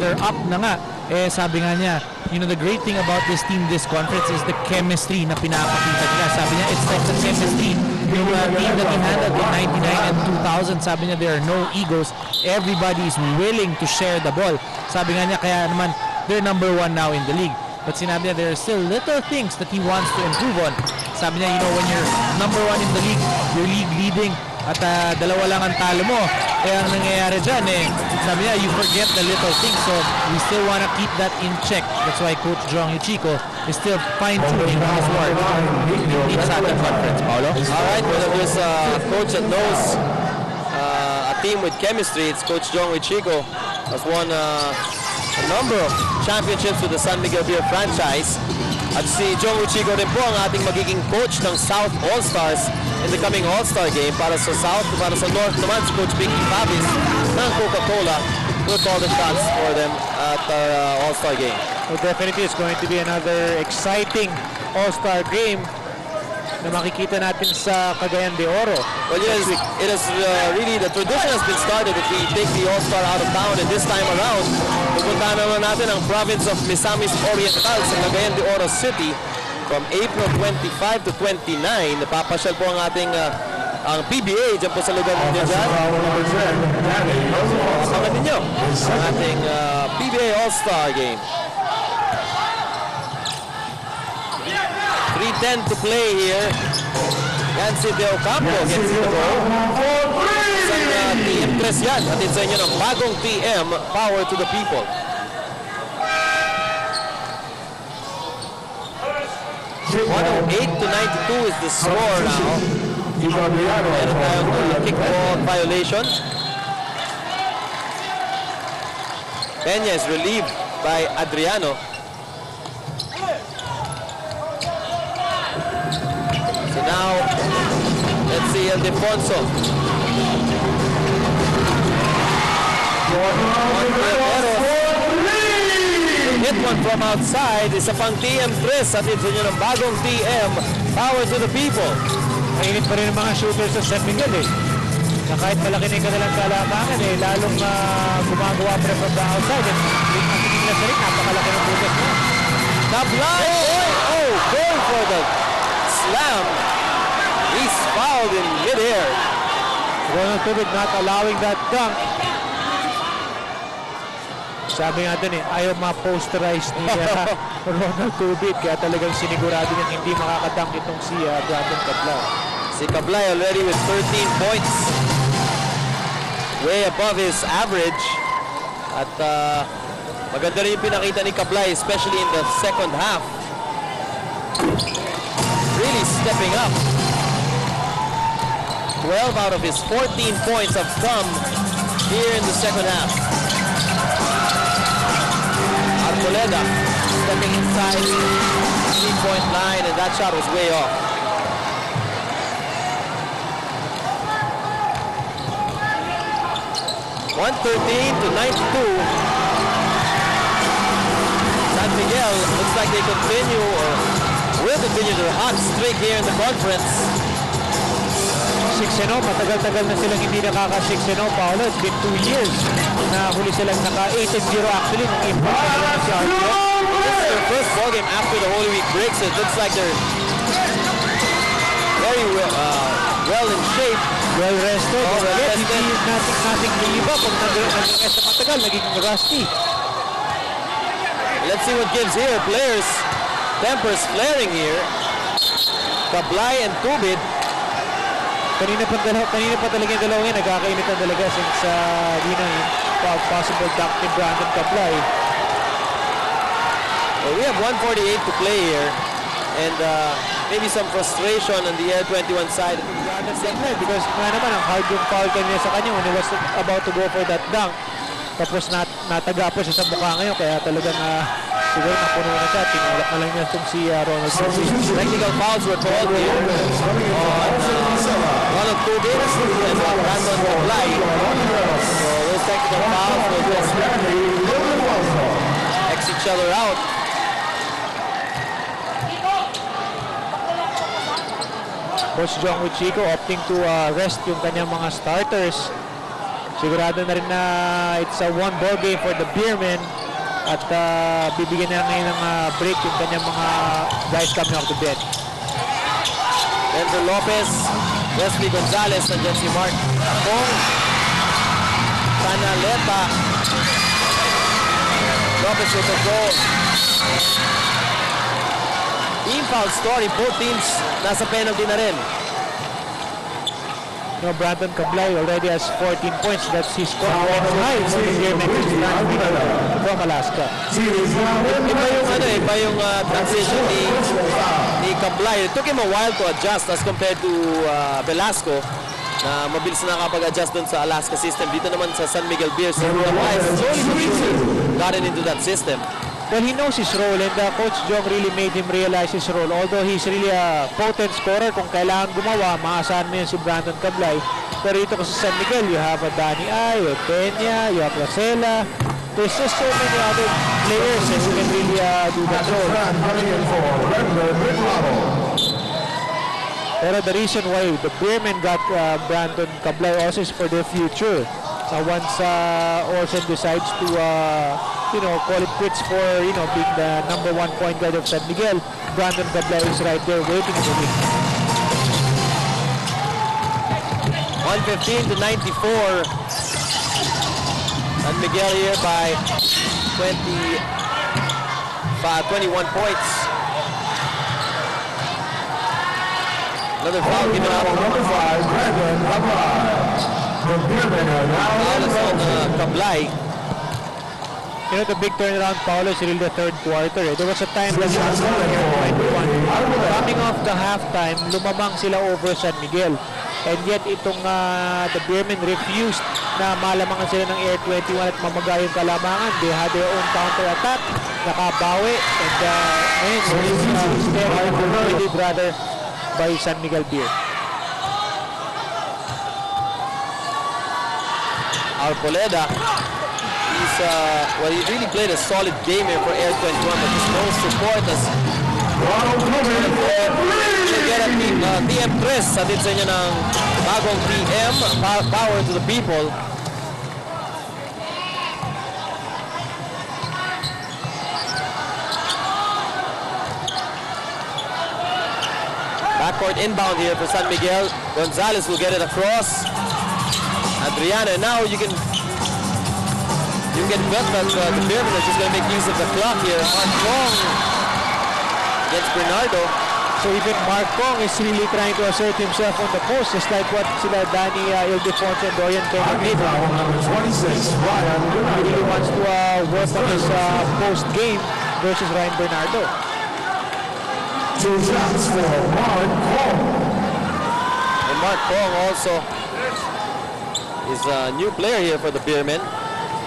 They're up na nga. Eh, sabi nga niya, you know, the great thing about this team, this conference, is the chemistry na pinapakita nila. Sabi niya, it's like the chemistry. Yung team that he handled in 99 and 2000, sabi niya, there are no egos. Everybody is willing to share the ball. Sabi nga niya, kaya naman, they're number 1 now in the league. But sinabi niya, there are still little things that he wants to improve on. Sabi niya, you know, when you're number 1 in the league, you're league leading, at dalawa lang ang talo mo. Kaya ang nangyayari dyan, sabi niya, you forget the little things. So, we still want to keep that in check. That's why Coach Jong Yuchiko is still fine-tuning his work in sa ating conference, Paolo. Alright, well, there's a coach that knows a team with chemistry. It's Coach Jong Yuchiko. Has won a number of championships with the San Miguel Beer franchise. At si Jong Yuchiko rin po ang ating magiging coach ng South All-Stars in the coming All-Star game. Para sa South, para sa North naman, si Coach Vicky Favis ng Coca-Cola will call the shots for them at our All-Star game. Well, definitely it's going to be another exciting All-Star game na makikita natin sa Cagayan de Oro. Well, yes, it is really, the tradition has been started that we take the All-Star out of town, and this time around, pupuntahan naman natin ang province of Misamis Oriental sa Cagayan de Oro City from April 25 to 29. Napapasyal po ang ating ang PBA dyan po sa lugar ninyo dyan. Abangan ninyo ang ating PBA All-Star game. 3:10 to play here. Yancy De Ocampo gets the goal. Isang TM3 yan. Atin sa inyo ng bagong TM, Power to the People. (108 to 92 is the score now. Meron tayong kickball violation. Peña is relieved by Adriano. So now, let's see Ildefonso. Hit one from outside. Isa pang TM3 sa atin sa inyo ng bagong TM. Power to the people. Mainit pa rin ang mga shooters sa San Miguel na kahit malaki na yung kanilang kalamangan lalong gumagawa pa rin from the outside. At ang tingin nila sa rin, napakalaki ng bugas mo. Tablay! Oh, going for the slam. He's fouled in mid-air. Ronald Tubig not allowing that dunk. Sabi nga dun ayaw ma-posterize ni Ronald Tubig, kaya talagang sinigurado niyang hindi makakadunk itong si Brandon Cablay. Si Cablay already with 13 points. Way above his average. At maganda rin yung pinakita ni Cablay, especially in the second half. Really stepping up. 12 out of his 14 points have come here in the second half. Arboleda stepping inside the 3-point line, and that shot was way off. 113-92. San Miguel looks like they continue or will continue their hot streak here in the conference. 6-0, matagal-tagal na silang hindi nakaka-6-0, Paolo. It's been 2 years na huli silang naka-8-0 actually nung impact na naman si RPM. This is their first ball game after the Holy Week break, so it looks like they're very well in shape. Well rested. Well Yet, rested. hindi nating iba pag nag-rest na matagal, naging rusty. Let's see what gives here. Players, tempers flaring here. Kablay and Tubid. Kanina pa talaga yung dalawang yan, nagkakainitan talaga since yung possible duck ni Brandon Kablay. Well, we have 148 to play here, and maybe some frustration on the Air21 side. Brandon Kablay, because naman ang hard yung foul kanina sa kanya when he was about to go for that dunk. Tapos nataga po siya sa mukha ngayon, kaya talagang siguro napuno na siya. Tinulak na lang niya itong si Ronald. Technical fouls were called here on Ronald Tubid and Brandon Kablay. So those technical fouls will just X each other out. Coach Jong Wichico opting to rest yung kanyang mga starters. Sigurado na rin na it's a one ball game for the Beermen at bibigyan na ngayon ng break yung kanyang mga guys coming off the bench. Denver Lopez, Wesley Gonzalez, nandiyan si Mark Pong, Canaleta, Lopez with the goal. Team foul story, both teams nasa penalty na rin. Brandon Kablay already has 14 points. That's his score high for the Beermen from Alaska. Iba yung transition ni Kablay. It took him a while to adjust as compared to Velasco na mabilis na nakapag-adjust dun sa Alaska system. Dito naman sa San Miguel Beers, Kablay slowly gotten into that system. Well, he knows his role, and Coach Jong really made him realize his role. Although he's really a potent scorer, kung kailangan gumawa, maasahan mo yun si Brandon Kablay. Pero dito kasi sa San Miguel, you have Danny Ay, you have Peña, you have Rosella. There's just so many other players who can really do that role. Pero the reason why the Beermen got Brandon Kablay also is for their future. Once Orson decides to call it quits for being the #1 point guard of San Miguel, Brandon Kablay is right there waiting in the wing. 115-94. San Miguel here by 21 points. Another foul given up. Number 5, Brandon Kablay. The Beermen are now on Kablay. You know, the big turnaround, Paolo, is really the third quarter. There was a time that coming off the halftime, lumamang sila over San Miguel. And yet, itong the Beermen refused na malamangan sila ng Air21 at mamaga yung kalamangan. They had their own counter-attack, nakabawi, and they did rather by San Miguel Beer. Arboleda, he really played a solid game here for Air21, but there's no support as get at TM3 sa din sa inyo ng bagong TM, power to the people. Backcourt inbound here for San Miguel. Gonzalez will get it across. Adriana, now you can bet that the Beermen are just going to make use of the clock here. Mark Kong against Bernardo. So even Mark Kong is really trying to assert himself on the post, just like what sila Danny Ildefonso and Dorian Kennedy did. number 26, Ryan He really wants to work on his post game versus Ryan Bernardo. 2 shots for Mark Kong. And Mark Kong also is a new player here for the Beermen.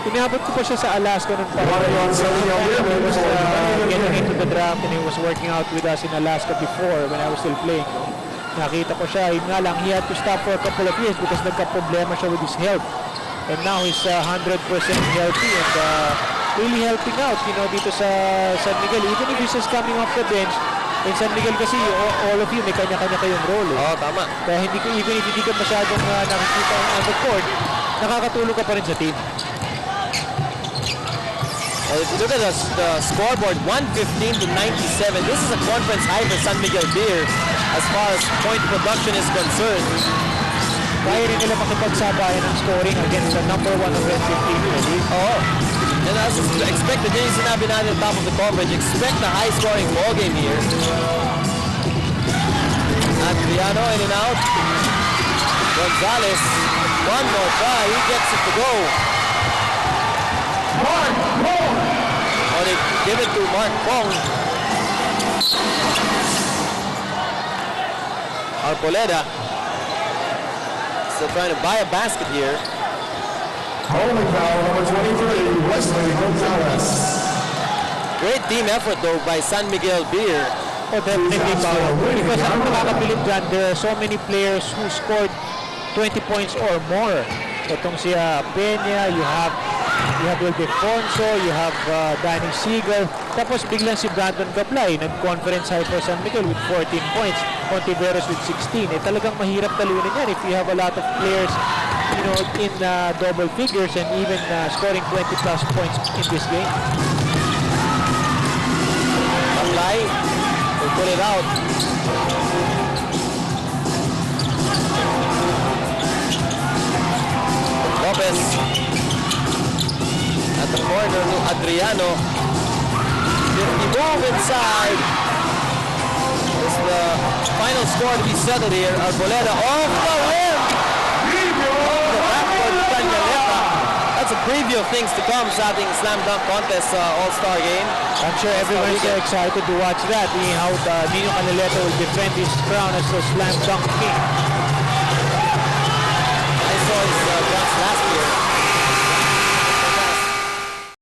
Inabot ko pa siya sa Alaska nung he was getting into the draft and he was working out with us in Alaska before when I was still playing. Nakita ko siya, yun nga lang, he had to stop for a couple of years because nagka-problema siya with his health. And now he's 100% healthy and really helping out, dito sa San Miguel. Even if he's just coming off the bench, in San Miguel kasi all of you may kanya-kanya kayong role. Oo, tama. Kaya even if hindi ka masyadong nakikita on the court, nakakatulong ka pa rin sa team. If you look at the scoreboard, 115 to 97. This is a conference high for San Miguel Beer as far as point production is concerned. Kaya rin nila makipagsabayan ng scoring against the number 1 of N15. Oo. And as expected, yun yung sinabi natin at top of the coverage, expect a high-scoring ball game here. Adriano in and out. Gonzalez, one more try, he gets it to go. Oh, they give it to Mark Pong. Arboleda still trying to buy a basket here. Holding foul number 23, Wesley Gonzalez. Great team effort though by San Miguel Beer. Oh, definitely, Paolo. Because ang nakakabilib dyan, there are so many players who scored 20 points or more. Itong si Peña, you have Ildefonso, you have Danny Siegel. Tapos biglang si Brandon Gablay, nag-conference high for San Miguel with 14 points. Contiveros with 16. Talagang mahirap talunin yan if you have a lot of players in double figures and even scoring 20 plus points in this game. Gablay will pull it out. Lopez at the corner to Adriano. 50 move inside. This is the final score to be settled here. Arboleda off the rim. The backward to Canaleta. That's a preview of things to come sa ating slam dunk contest all-star game. I'm sure everyone's excited to watch that. How Nino Canaleta will defend his crown as the slam dunk king.